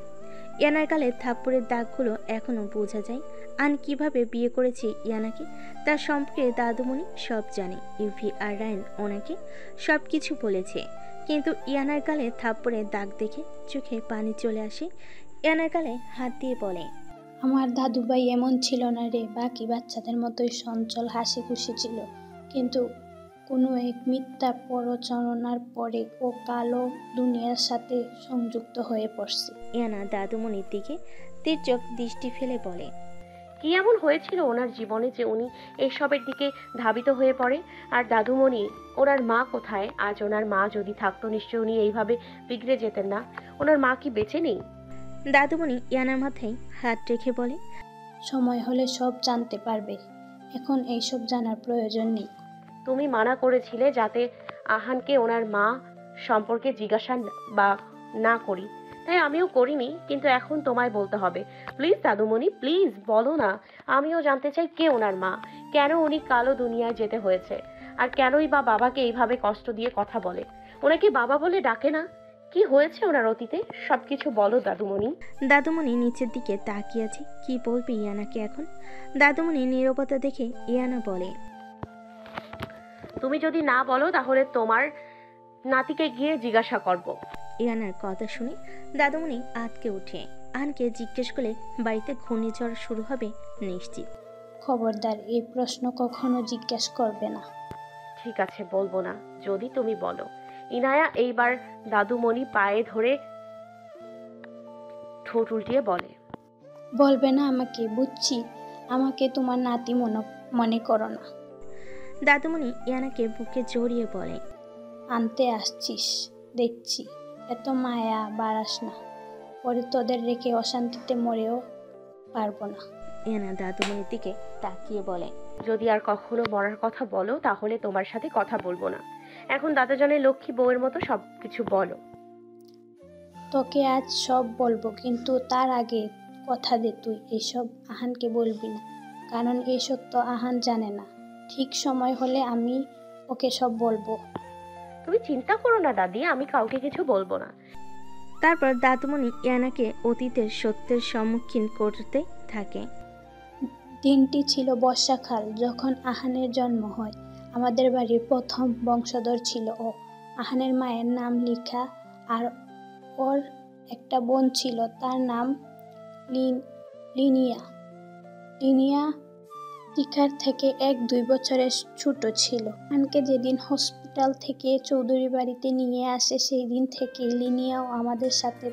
ইয়ানার গালে থাপ্পড়ের দাগগুলো এখনো বোঝা যায়। আন কিভাবে বিয়ে করেছে ইয়ানাকে তার সম্পর্কে দাদুমণি সব জানে। ইউভি আর রায়ন ওনাকে সব কিছু বলেছে, কিন্তু ইয়ানার গালে থাপ্পড়ের দাগ দেখে চোখে পানি চলে আসে। ইয়ানার গালে হাত দিয়ে বলে, আমার দাদুভাই এমন ছিল না রে, বাকি বাচ্চাদের মতোই চঞ্চল হাসি খুশি ছিল, কিন্তু কোনো এক মিথ্যা প্ররোচনার পরে ও কালো দুনিয়ার সাথে সংযুক্ত হয়ে পড়ছে। ইয়ানা দাদুমণির দিকে তীর্যক দৃষ্টি ফেলে বলে, কি এমন হয়েছিল ওনার জীবনে যে উনি এসবের দিকে ধাবিত হয়ে পড়ে? আর দাদুমণি, ওনার মা কোথায়? আজ ওনার মা যদি থাকতো নিশ্চয়ই উনি এইভাবে বিগড়ে যেতেন না। ওনার মা কি বেঁচে নেই? দাদুমণি ইয়ানার মাথায় হাত রেখে বলে, সময় হলে সব জানতে পারবে, এখন এইসব জানার প্রয়োজন নেই। তুমি মানা করেছিলে যাতে আহানকে ওনার মা সম্পর্কে জিজ্ঞাসা বা না করি, তাই আমিও করিনি, কিন্তু এখন তোমায় বলতে হবে। প্লিজ দাদুমণি, প্লিজ বলো না। আমিও জানতে চাই কে ওনার মা, কেন উনি কালো দুনিয়ায় যেতে হয়েছে, আর কেনই বা বাবাকে এইভাবে কষ্ট দিয়ে কথা বলে, ওনাকে বাবা বলে ডাকে না। কি হয়েছে ওনার অতীতে? সবকিছু বলো দাদুমণি। দাদুমণি নিচের দিকে তাকিয়ে আছে, কি বলবে ইয়ানাকে এখন। দাদুমণি নীরবতা দেখে ইয়ানা বলে, তুমি যদি না বলো তাহলে তোমার নাতিকে গিয়ে জিজ্ঞাসা করব। ইয়ানার কথা শুনে দাদুমণি আতকে উঠে। আনকে জিজ্ঞেস করলে বাড়িতে ঘূর্ণিঝড় শুরু হবে নিশ্চিত। খবরদার এই প্রশ্ন কখনো জিজ্ঞেস করবে না। ঠিক আছে, বলবো না যদি তুমি বলো। ইনায়া এইবার দাদুমণি পায়ে ধরে ঠোঁট উল্টিয়ে বলে, বলবে না আমাকে, বুঝছি, আমাকে তোমার নাতি মনে করো না। দাদুমণি ইয়ানাকে বুকে জড়িয়ে বলে, আনতে আসছিস দেখছি, এত মায়া বাড়াস না, পরে তোদের রেখে অশান্তিতে মরেও পারবো না। ইয়ানা দাদুমণির দিকে তাকিয়ে বলে, যদি আর কখনো মরার কথা বলো তাহলে তোমার সাথে কথা বলবো না। এখন দাদাজানের লক্ষ্মী বউয়ের মতো সবকিছু বলো। তোকে আজ সব বলবো, কিন্তু তার আগে কথা দে তুই এইসব আহানকে বলবি না, কারণ এইসব তো আহান জানে না। ঠিক সময় হলে আমি ওকে সব বলবো। তুমি চিন্তা করো না দাদি, আমি কাউকে কিছু বলবো না। তারপর দাদুমণি ইয়ানাকে অতীতের সত্যের সম্মুখীন করতে থাকে। দিনটি ছিল বর্ষাকাল, যখন আহানের জন্ম হয়। আমাদের বাড়ির প্রথম বংশধর ছিল ও। আহানের মায়ের নাম লিখা, আর ওর একটা বোন ছিল, তার নাম লিনিয়া। লিনিয়া টিকার থেকে 1-2 বছরের ছোট ছিল। আহানকে যেদিন হসপিটাল থেকে চৌধুরী বাড়িতে নিয়ে আসে, সেই দিন থেকে লিনিয়াও আমাদের সাথে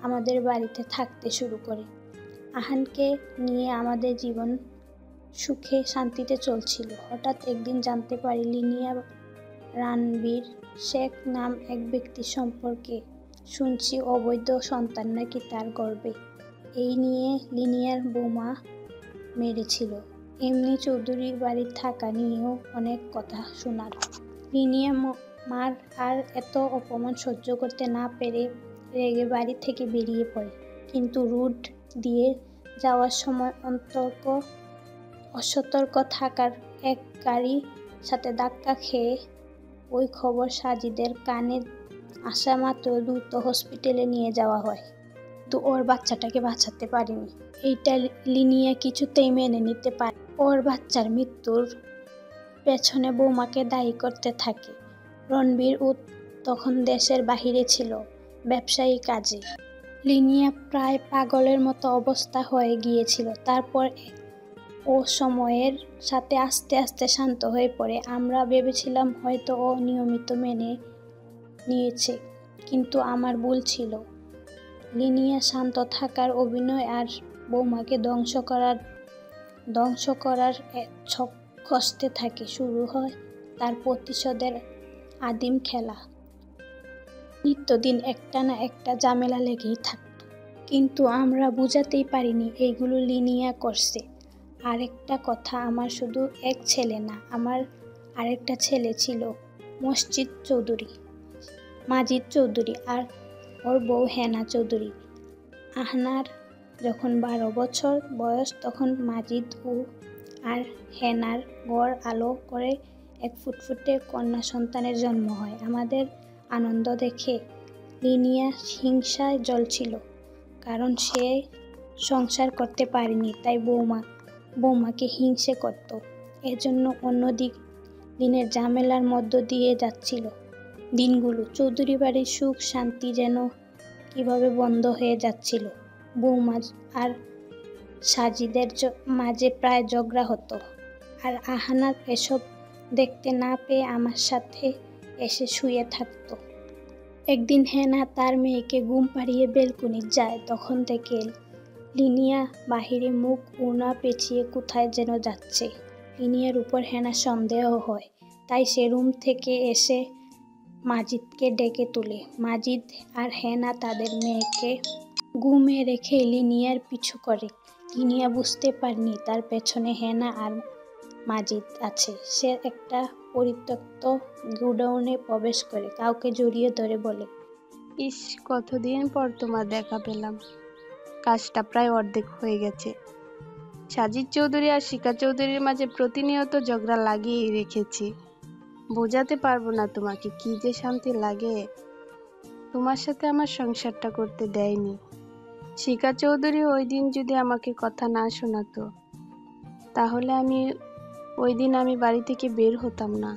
আমাদের বাড়িতে থাকতে শুরু করে। আহানকে নিয়ে আমাদের জীবন সুখে শান্তিতে চলছিল। হঠাৎ একদিন জানতে পারি লিনিয়া রানবীর শেখ নাম এক ব্যক্তির সম্পর্কে শুনছি অবৈধ সন্তান নাকি তার গর্ভে। এই নিয়ে লিনিয়ার বৌমা মেরেছিল। এমনি চৌধুরীর বাড়ি থাকা নিয়েও অনেক কথা শোনার। লিনিয়া মার আর এত অপমান সহ্য করতে না পেরে রেগে বাড়ি থেকে বেরিয়ে পড়ে, কিন্তু রুট দিয়ে যাওয়ার সময় অসতর্ক থাকার এক গাড়ির সাথে ধাক্কা খেয়ে ওই খবর সাজিদের কানে আসা মাত্র দ্রুত হসপিটালে নিয়ে যাওয়া হয়, কিন্তু ওর বাচ্চাটাকে বাঁচাতে পারেনি। এইটা লিনিয়া কিছুতেই মেনে নিতে পারে। ওর বাচ্চার মৃত্যুর পেছনে বৌমাকে দায়ী করতে থাকে। রণবীর তখন দেশের বাহিরে ছিল ব্যবসায়ী কাজে। লিনিয়া প্রায় পাগলের মতো অবস্থা হয়ে গিয়েছিল। তারপর ও সময়ের সাথে আস্তে আস্তে শান্ত হয়ে পড়ে। আমরা ভেবেছিলাম হয়তো ও নিয়মিত মেনে নিয়েছে, কিন্তু আমার ভুল ছিল। লিনিয়া শান্ত থাকার অভিনয় আর বৌমাকে ধ্বংস করার ছক কষতে থাকে। শুরু হয় তার প্রতিশোধের আদিম খেলা। নিত্যদিন একটা না একটা ঝামেলা লেগেই থাকত, কিন্তু আমরা বুঝাতেই পারিনি এইগুলো লিনিয়া করছে। আরেকটা কথা, আমার শুধু এক ছেলে না, আমার আরেকটা ছেলে ছিল, মাজিদ চৌধুরী আর ওর বউ হেনা চৌধুরী। আহনার যখন 12 বছর বয়স, তখন মাজিদ আর হেনার ঘর আলো করে এক ফুটফুটে কন্যা সন্তানের জন্ম হয়। আমাদের আনন্দ দেখে লিনিয়া হিংসায় জ্বলছিল, কারণ সে সংসার করতে পারেনি, তাই বৌমাকে হিংসে করত। এজন্য দিনের ঝামেলার মধ্য দিয়ে যাচ্ছিল দিনগুলো। চৌধুরী বাড়ির সুখ শান্তি যেন কিভাবে বন্ধ হয়ে যাচ্ছিল। বৌমা আর সাজিদের মাঝে প্রায় ঝগড়া হতো, আর আহানা এসব দেখতে না পেয়ে আমার সাথে এসে শুয়ে থাকতো। একদিন হেনা তার মেয়েকে ঘুম পাড়িয়ে বেলকুনি যায়, তখন থেকে লিনিয়া বাহিরে মুখ উনা পেঁচিয়ে কোথায় যেন যাচ্ছে। লিনিয়ার উপর হেনা সন্দেহ হয়, তাই সে রুম থেকে এসে মাজিদকে ডেকে তোলে। মাজিদ আর হেনা তাদের মেয়েকে ঘুমে রেখে লিনিয়ার পিছু করে। লিনিয়া বুঝতে পারেনি তার পেছনে হেনা আর মাজিদ আছে। সে একটা পরিত্যক্ত গোডাউনে প্রবেশ করে কাউকে জড়িয়ে ধরে বলে, ইস, কতদিন পর তোমার দেখা পেলাম। কাজটা প্রায় অর্ধেক হয়ে গেছে। সাজিদ চৌধুরী আর শিকা চৌধুরীর মাঝে প্রতিনিয়ত ঝগড়া লাগিয়েই রেখেছি। বোঝাতে পারবো না তোমাকে কি যে শান্তি লাগে। তোমার সাথে আমার সংসারটা করতে দেয়নি। শিকা চৌধুরী ওই দিন যদি আমাকে কথা না শোনাতো, তাহলে ওই দিন আমি বাড়ি থেকে বের হতাম না,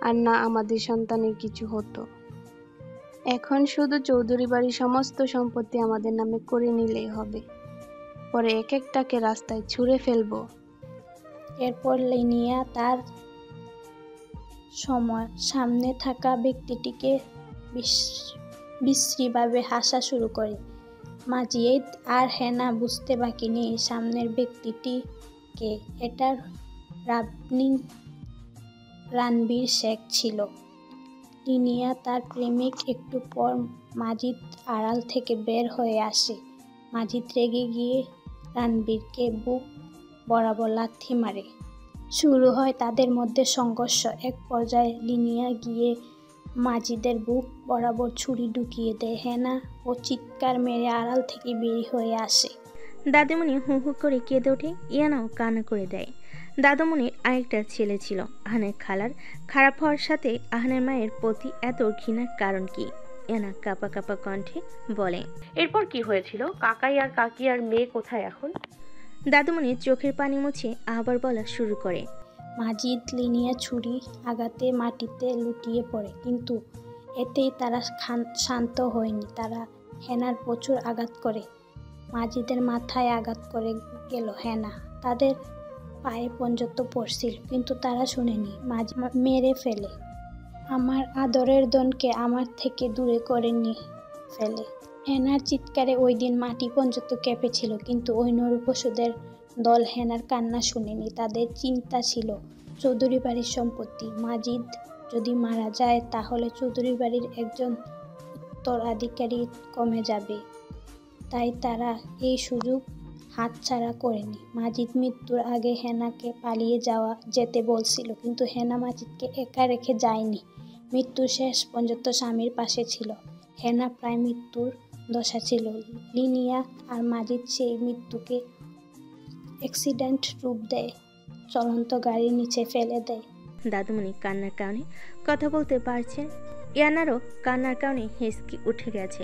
আর না আমাদের সন্তানের কিছু হতো। এখন শুধু চৌধুরী বাড়ির সমস্ত সম্পত্তি আমাদের নামে করে নিলেই হবে, পরে এক একটাকে রাস্তায় ছুঁড়ে ফেলবো। এরপর লিনিয়া তার সামনে থাকা ব্যক্তিটিকে বিশ্রীভাবে হাসা শুরু করে। মাজিদ আর হেনা বুঝতে বাকি নেই সামনের ব্যক্তিটি কে। এটা রণবীর শেখ ছিল। লিনিয়া তার প্রেমিক। একটু পর মাজিদ আড়াল থেকে বের হয়ে আসে। মাজিদ রেগে গিয়ে রণবীরকে বুক বরাবর লাথি মারে। শুরু হয় তাদের মধ্যে সংঘর্ষ। এক পর্যায়ে লিনিয়া গিয়ে মাজিদের বুক বরাবর ছুরি ঢুকিয়ে দেয়। হেনা ও চিৎকার মেরে আড়াল থেকে বের হয়ে আসে। দাদিমণি হু হু করে কেঁদে ওঠে। ইয়ানাও কান্না করে দেয়। দাদামণির আরেকটা ছেলে ছিল, আহানের খালার। খারাপ হওয়ার সাথে আহানের মায়ের প্রতি এত ঘৃণার কারণ কি? ইয়ানা কাঁপা কাঁপা কণ্ঠে বলে, এরপর কি হয়েছিল? কাকাই আর কাকি আর মেয়ে কোথায় এখন? দাদুমণি চোখের পানি মুছে আবার বলা শুরু করে, মাজিদ লিনিয়া ছুরি আঘাতে মাটিতে লুটিয়ে পড়ে, কিন্তু এতেই তারা শান্ত হয়নি। তারা হেনার প্রচুর আঘাত করে। মাজিদের মাথায় আঘাত করে গেল হেনা। তাদের পায়ে পর্যন্ত পড়ছিল, কিন্তু তারা শুনেনি। মাজিদ মেরে ফেলে। আমার আদরের দনকে আমার থেকে দূরে করে নিয়ে ফেলে। হেনার চিৎকারে ওই দিন মাটি পর্যন্ত কেঁপেছিল, কিন্তু ওই নরপশুদের দল হেনার কান্না শুনেনি। তাদের চিন্তা ছিল চৌধুরী বাড়ির সম্পত্তি। মাজিদ যদি মারা যায়, তাহলে চৌধুরী বাড়ির একজন উত্তরাধিকারী কমে যাবে। তাই তারা এই সুযোগ হাতছাড়া করেনি। মাজিদ মৃত্যুর আগে হেনাকে পালিয়ে যেতে বলছিল, কিন্তু হেনা মাজিদকে একা রেখে যায়নি। মৃত্যুর শেষ পর্যন্ত স্বামীর পাশে ছিল। হেনা প্রায় মৃত্যুর দশা ছিল। লিনিয়া আর মাজিদ সেই মৃত্যুকে অ্যাক্সিডেন্ট রূপ দেয়, চলন্ত গাড়ির নিচে ফেলে দেয়। দাদুমণি কান্নার কারণে কথা বলতে পারছেন। ইয়ানারও কান্নার কারণে হিসকি উঠে গেছে।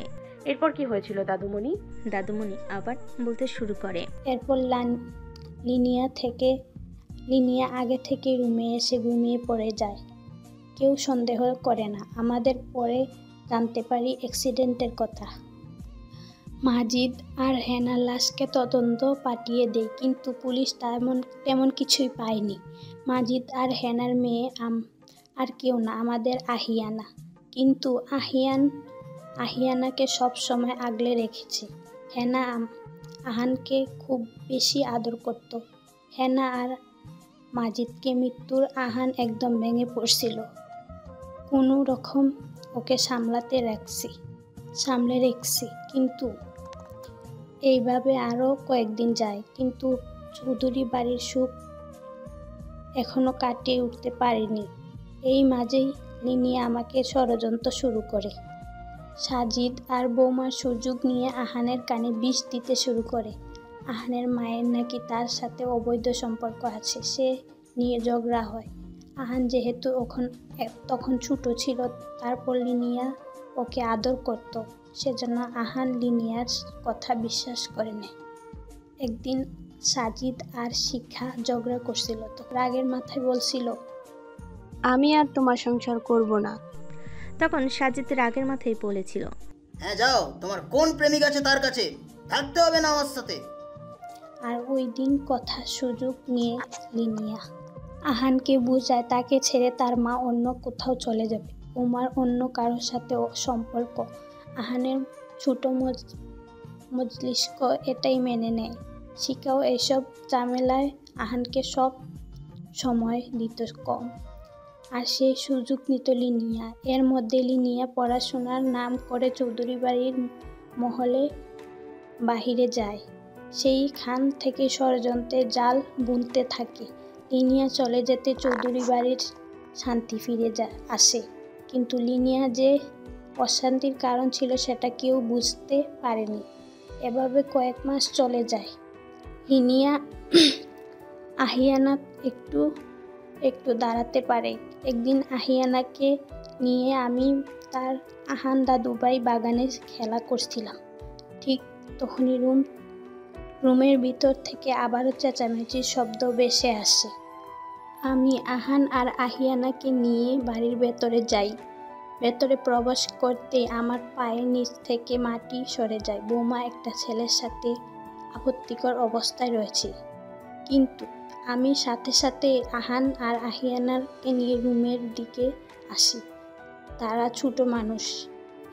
এরপর কি হয়েছিল দাদুমণি? দাদুমণি আবার বলতে শুরু করে। এরপর লিনিয়া আগে থেকে রুমে এসে ঘুমিয়ে পড়ে যায়। কেউ সন্দেহ করে না। আমাদের পরে জানতে পারি অ্যাক্সিডেন্টের কথা। মাজিদ আর হেনার লাশকে তদন্ত পাঠিয়ে দেয়, কিন্তু পুলিশ তেমন কিছুই পায়নি। মাজিদ আর হেনার মেয়ে আর কেউ না, আমাদের আহিয়ানা। কিন্তু আহিয়ানাকে সব সময় আগলে রেখেছে। হেনা আহানকে খুব বেশি আদর করত। হেনা আর মাজিদকে মৃত্যুর আহান একদম ভেঙে পড়ছিল। কোনো রকম ওকে সামলে রেখেছি। কিন্তু এইভাবে আরও কয়েকদিন যায়, কিন্তু চৌধুরী বাড়ির সুখ এখনো কাটিয়ে উঠতে পারিনি। এই মাঝেই লিনিয়া আমাকে ষড়যন্ত্র শুরু করে। সাজিদ আর বৌমার সুযোগ নিয়ে আহানের কানে বিষ দিতে শুরু করে। আহানের মায়ের নাকি তার সাথে অবৈধ সম্পর্ক আছে, সে নিয়ে ঝগড়া হয়। আহান যেহেতু তখন ছোট ছিল, তারপর লিনিয়া ওকে আদর করত, সেজন্য আহান লিনিয়ার কথা বিশ্বাস করে নেয়। একদিন সাজিদ আর শিখা ঝগড়া করছিল, তো রাগের মাথায় বলছিল, আমি আর তোমার সংসার করব না। তখন সাজিদ রাগের মাথায় বলেছিল, হ্যাঁ যাও, তোমার কোন প্রেমিক আছে তার কাছে, থাকতে হবে না আমার সাথে। আর ওই দিন কথা সুযোগ নিয়ে লিনিয়া আহানকে বুঝায় তাকে ছেড়ে তার মা অন্য কোথাও চলে যাবে। উমার অন্য কারোর সাথে সম্পর্ক। আহানের ছোট মজলিস্ক এটাই মেনে নেয়। শিখাও এসব ঝামেলায় আহানকে সব সময় দিত কম, আর সেই সুযোগ নিত লিনিয়া। এর মধ্যে লিনিয়া পড়াশোনার নাম করে চৌধুরী বাড়ির মহলে বাহিরে যায়। সেইখান থেকে ষড়যন্ত্রের জাল বুনতে থাকে। লিনিয়া চলে যেতে চৌধুরী বাড়ির শান্তি ফিরে আসে, কিন্তু লিনিয়া যে অশান্তির কারণ ছিল সেটা কেউ বুঝতে পারেনি। এভাবে কয়েক মাস চলে যায়। লিনিয়া আহিয়ানা একটু দাঁড়াতে পারে। একদিন আহিয়ানাকে নিয়ে আমি তার আহান দাদুভাই বাগানে খেলা করছিলাম। ঠিক তখনই রুমের ভিতর থেকে আবারও চেঁচামেচির শব্দ ভেসে আসে। আমি আহান আর আহিয়ানাকে নিয়ে বাড়ির ভেতরে যাই। ভেতরে প্রবেশ করতেই আমার পায়ের নিচ থেকে মাটি সরে যায়। বৌমা একটা ছেলের সাথে আপত্তিকর অবস্থায় রয়েছে। কিন্তু আমি সাথে সাথে আহান আর আহিয়ানাকে নিয়ে রুমের দিকে আসি। তারা ছোট মানুষ,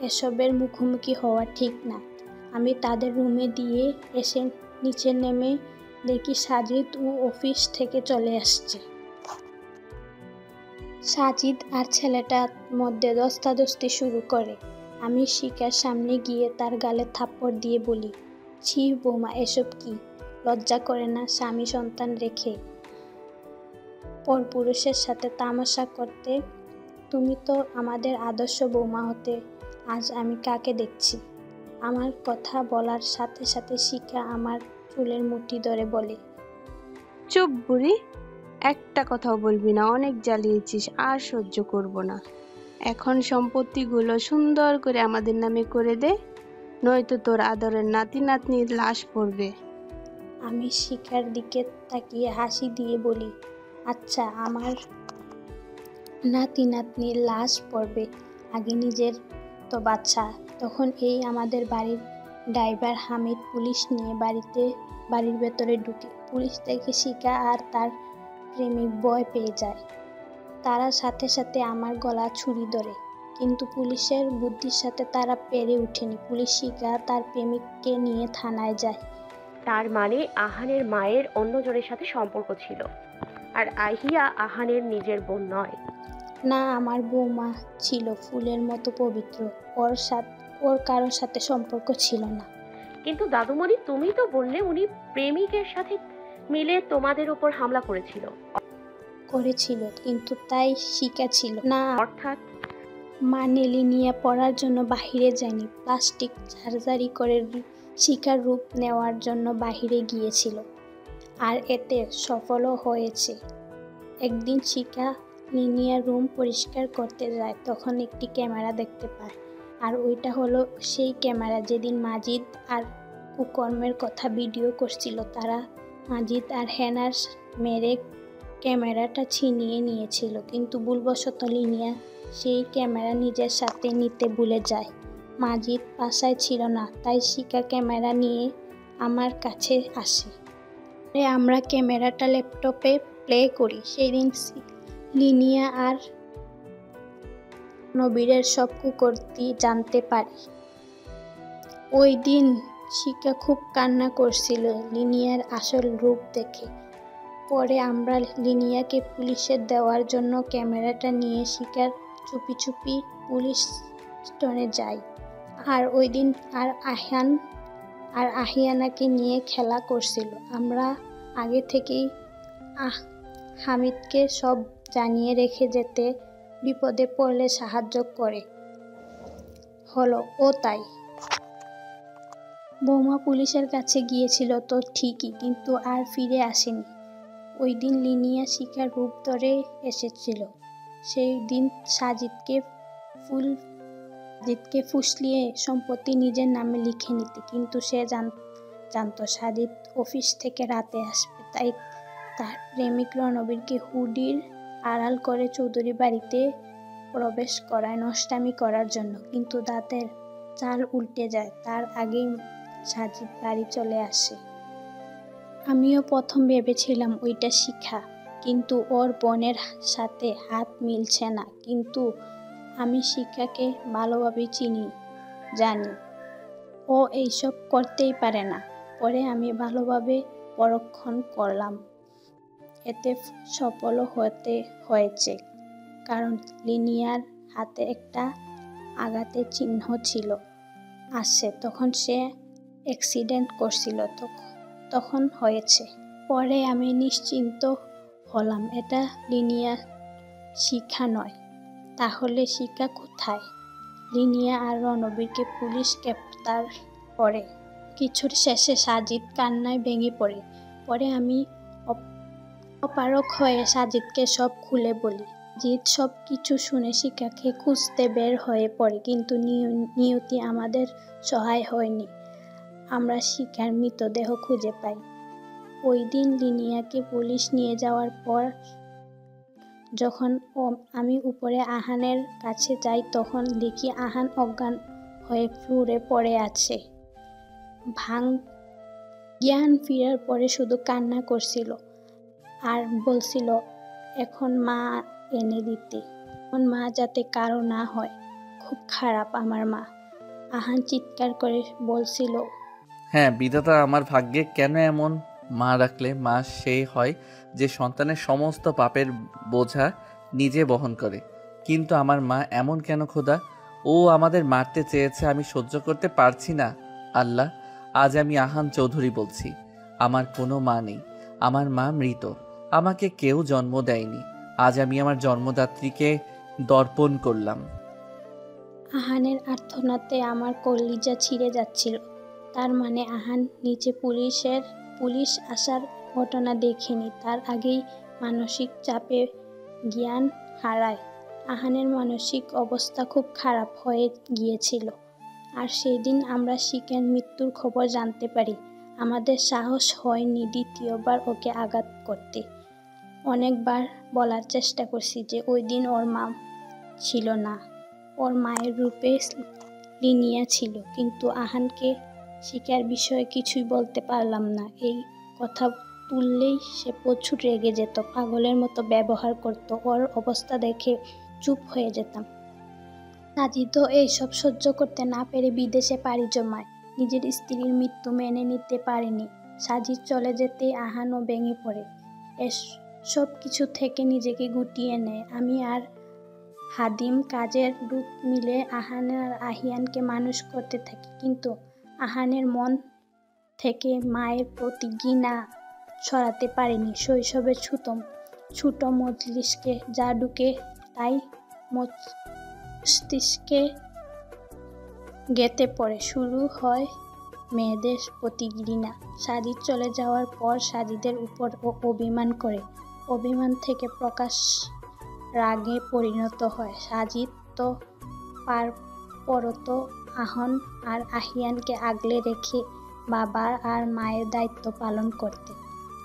এসবের মুখোমুখি হওয়া ঠিক না। আমি তাদের রুমে দিয়ে এসে নিচে নেমে দেখি সাজিদ ও অফিস থেকে চলে আসছে। সাজিদ আর ছেলেটার মধ্যে ধস্তাধস্তি শুরু করে। আমি শিখার সামনে গিয়ে তার গালে থাপ্পড় দিয়ে বলি, ছি বৌমা, এসব কি? লজ্জা করে না স্বামী সন্তান রেখে পরপুরুষের সাথে তামাশা করতে? তুমি তো আমাদের আদর্শ বৌমা হতে, আজ আমি কাকে দেখছি? আমার কথা বলার সাথে সাথে শিখা আমার চুলের মুঠি ধরে বলে, চুপ বুড়ি, একটা কথাও বলবি না, অনেক জ্বালিয়েছিস, আর সহ্য করব না। এখন সম্পত্তিগুলো সুন্দর করে আমাদের নামে করে দে, নয়তো তোর আদরের নাতি নাতনির লাশ পড়বে। আমি শিখার দিকে তাকিয়ে হাসি দিয়ে বলি, আচ্ছা, আমার নাতি নাতনির লাশ পড়বে, আগে নিজের তো বাচ্চা। তখন আমাদের বাড়ির ড্রাইভার হামিদ পুলিশ নিয়ে বাড়ির ভেতরে ঢুকে। পুলিশ দেখে শিখা আর তার প্রেমিক ভয় পেয়ে যায়। তারা সাথে সাথে আমার গলা ছুরি ধরে, কিন্তু পুলিশের বুদ্ধির সাথে তারা পেরে ওঠেনি। পুলিশ শিখা তার প্রেমিককে নিয়ে থানায় যায়। তার মানে আহানের মায়ের অন্যজনের সাথে সম্পর্ক ছিল, আর আহিয়া আহানের নিজের বোন নয়। না, আমার বৌমা ছিল ফুলের মতো পবিত্র, ওর কারোর সাথে সম্পর্ক ছিল না। কিন্তু দাদুমণি, তুমি তো বললে উনি প্রেমিকের সাথে মিলে তোমাদের উপর হামলা করেছিল, কিন্তু তাই শিকা ছিল না। অর্থাৎ মানে লিনিয়া পড়ার জন্য বাহিরে যায়নি, প্লাস্টিক সার্জারি করে শিকার রূপ নেওয়ার জন্য বাহিরে গিয়েছিল, আর এতে সফলও হয়েছে। একদিন শিকা লিনিয়ার রুম পরিষ্কার করতে যায়, তখন একটি ক্যামেরা দেখতে পায়, আর ওইটা হলো সেই ক্যামেরা যেদিন মাজিদ আর কুকর্মের কথা ভিডিও করছিল। তারা মাজিদ আর হেনার মেরে ক্যামেরাটা ছিনিয়ে নিয়েছিল, কিন্তু ভুলবশত লিনিয়া সেই ক্যামেরা নিজের সাথে নিতে ভুলে যায়। মাজিদ বাসায় ছিল না, তাই শিকা ক্যামেরা নিয়ে আমার কাছে আসে। আমরা ক্যামেরাটা ল্যাপটপে প্লে করি। সেই দিন লিনিয়া আর নবীরের সব কুকর্তি জানতে পারি। ওই দিন শিকা খুব কান্না করছিল লিনিয়ার আসল রূপ দেখে। পরে আমরা লিনিয়াকে পুলিশে দেওয়ার জন্য ক্যামেরাটা নিয়ে শিকার চুপি চুপি পুলিশ স্টেশনে যাই। আর ওই দিন আর আহিয়ানাকে নিয়ে খেলা করছিল। আমরা আগে থেকেই হামিদকে সব জানিয়ে রেখে যেতে, বিপদে পড়লে সাহায্য করে হলো। ও তাই বৌমা পুলিশের কাছে গিয়েছিল তো ঠিকই, কিন্তু আর ফিরে আসেনি। ওই দিন লিনিয়া শিকার রূপ ধরে এসেছিল। সেই দিন সাজিদকে ফুসলিয়ে সম্পত্তি নিজের নামে লিখে নিতে, কিন্তু সে জানতো সাজিদ অফিস থেকে রাতে আসবে, তাই তার প্রেমিক রণবীরকে হুডির আড়াল করে চৌধুরী বাড়িতে প্রবেশ করায় নষ্টামি করার জন্য। কিন্তু দাঁতের চাল উল্টে যায়, তার আগেই সাজিদ বাড়ি চলে আসে। আমিও প্রথম ভেবেছিলাম ওইটা শিখা, কিন্তু ওর বোনের সাথে হাত মিলছে না। কিন্তু আমি শিখাকে ভালোভাবে জানি, ও এইসব করতেই পারে না। পরে আমি ভালোভাবে পরীক্ষণ করলাম, এতে সফল হতে হয়েছে, কারণ লিনিয়ার হাতে একটা আঘাতের চিহ্ন ছিল আসে, তখন সে অ্যাক্সিডেন্ট করছিল, তখন হয়েছে। পরে আমি নিশ্চিন্ত হলাম এটা লিনিয়া শিখা নয়। তাহলে শিখা কোথায়? লিনিয়া আর রণবীরকে পুলিশ গ্রেপ্তার করে। কিছুর শেষে সাজিদ কান্নায় ভেঙে পড়ে। পরে আমি অপারক হয়ে সাজিদকে সব খুলে বলি। জিৎ সব কিছু শুনে শিখাকে খুঁজতে বের হয়ে পড়ে, কিন্তু নিয়তি আমাদের সহায় হয়নি। আমরা শিখার মৃতদেহ খুঁজে পাই। ওই দিন লিনিয়াকে পুলিশ নিয়ে যাওয়ার পর যখন আমি উপরে আহানের কাছে যাই, তখন দেখি আহান অজ্ঞান হয়ে ফ্লোরে পড়ে আছে। জ্ঞান ফেরার পরে শুধু কান্না করছিল আর বলছিল এখন মা এনে দিতে, এখন মা যাতে কারো না হয়, খুব খারাপ আমার মা। আহান চিৎকার করে বলছিল, হ্যাঁ, বিধাতা আমার ভাগ্যে কেন এমন মা রাখলে? মা সেই হয় যে সন্তানের সমস্ত পাপের বোঝা নিজে বহন করে, কিন্তু আমার মা এমন কেন খোদা? ও আমাদের মারতে চেয়েছে, আমি সহ্য করতে পারছি না। আল্লাহ, আজ আমি আহান চৌধুরী বলছি, আমার কোনো মা নেই, আমার মা মৃত, আমাকে কেউ জন্ম দেয়নি। আজ আমি আমার জন্মদাত্রীকে দর্পণ করলাম। আহানের আর্তনাদে আমার কলিজা ছিঁড়ে যাচ্ছিল। তার মানে আহান নিচে পুলিশ আসার ঘটনা দেখেনি, তার আগেই মানসিক চাপে জ্ঞান হারায়। আহানের মানসিক অবস্থা খুব খারাপ হয়ে গিয়েছিল। আর সেই দিন আমরা শিখার মৃত্যুর খবর জানতে পারি। আমাদের সাহস হয়নি দ্বিতীয়বার ওকে আঘাত করতে। অনেকবার বলার চেষ্টা করছি যে ওই দিন ওর মা ছিল না, ওর মায়ের রূপে লিনিয়া ছিল, কিন্তু আহানকে শিকার বিষয়ে কিছুই বলতে পারলাম না। এই কথা তুললেই সে প্রচুর রেগে যেত, পাগলের মতো ব্যবহার করত। ওর অবস্থা দেখে চুপ হয়ে যেতাম। সাজিদও এইসব সহ্য করতে না পেরে বিদেশে পাড়ি জমায়। নিজের স্ত্রীর মৃত্যু মেনে নিতে পারেনি। সাজিদ চলে যেতে আহানও ভেঙে পড়ে। সব কিছু থেকে নিজেকে গুটিয়ে নেয়। আমি আর হাদিম কাজের রূপ মিলে আহান আর আহিয়ানকে মানুষ করতে থাকি, কিন্তু আহানের মন থেকে মায়ের প্রতি ঘৃণা সরাতে পারেনি। শৈশবের ছোট মজলিসকে যা ঢুকে তাই মস্তিষ্কে গেঁথে পড়ে। শুরু হয় মেয়েদের প্রতি ঘৃণা। সাজিদ চলে যাওয়ার পর সাজিদের উপর ও অভিমান করে। অভিমান থেকে প্রকাশ রাগে পরিণত হয়। সাজিদ তো পরতো আহন আর আহিয়ানকে আগলে রেখে বাবার আর মায়ের দায়িত্ব পালন করতে,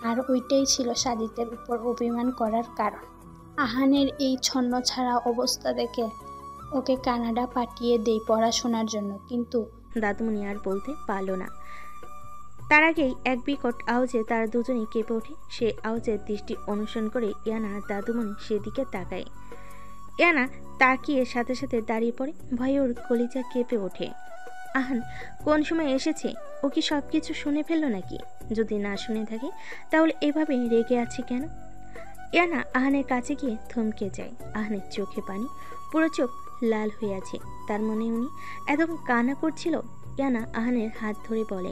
আর ওইটাই ছিল সাজিদের উপর অভিমান করার কারণ। আহানের এই ছন্নছাড়া অবস্থা দেখে ওকে কানাডা পাঠিয়ে দেই পড়াশোনার জন্য, কিন্তু দাদুমণি আর বলতে পারল না। তার আগেই এক বিকট আওয়াজে তারা দুজনেই কেঁপে ওঠে। সে আওয়াজের দৃষ্টি অনুসরণ করে ইয়ানা আর দাদুমণি সেদিকে তাকায়। ইয়ানা তাকিয়ে সাথে সাথে দাঁড়িয়ে পড়ে। ভয়ে ওর কলিজা কেঁপে ওঠে। আহান কোন সময় এসেছে? ও কি সব কিছু শুনে ফেললো নাকি? যদি না শুনে থাকে তাহলে এভাবে রেগে আছে কেন? ইয়ানা আহানের কাছে গিয়ে থমকে যায়। আহানের চোখে পানি, পুরো চোখ লাল হয়ে আছে। তার মনে উনি এতক্ষণ কান্না করছিল। ইয়ানা আহানের হাত ধরে বলে,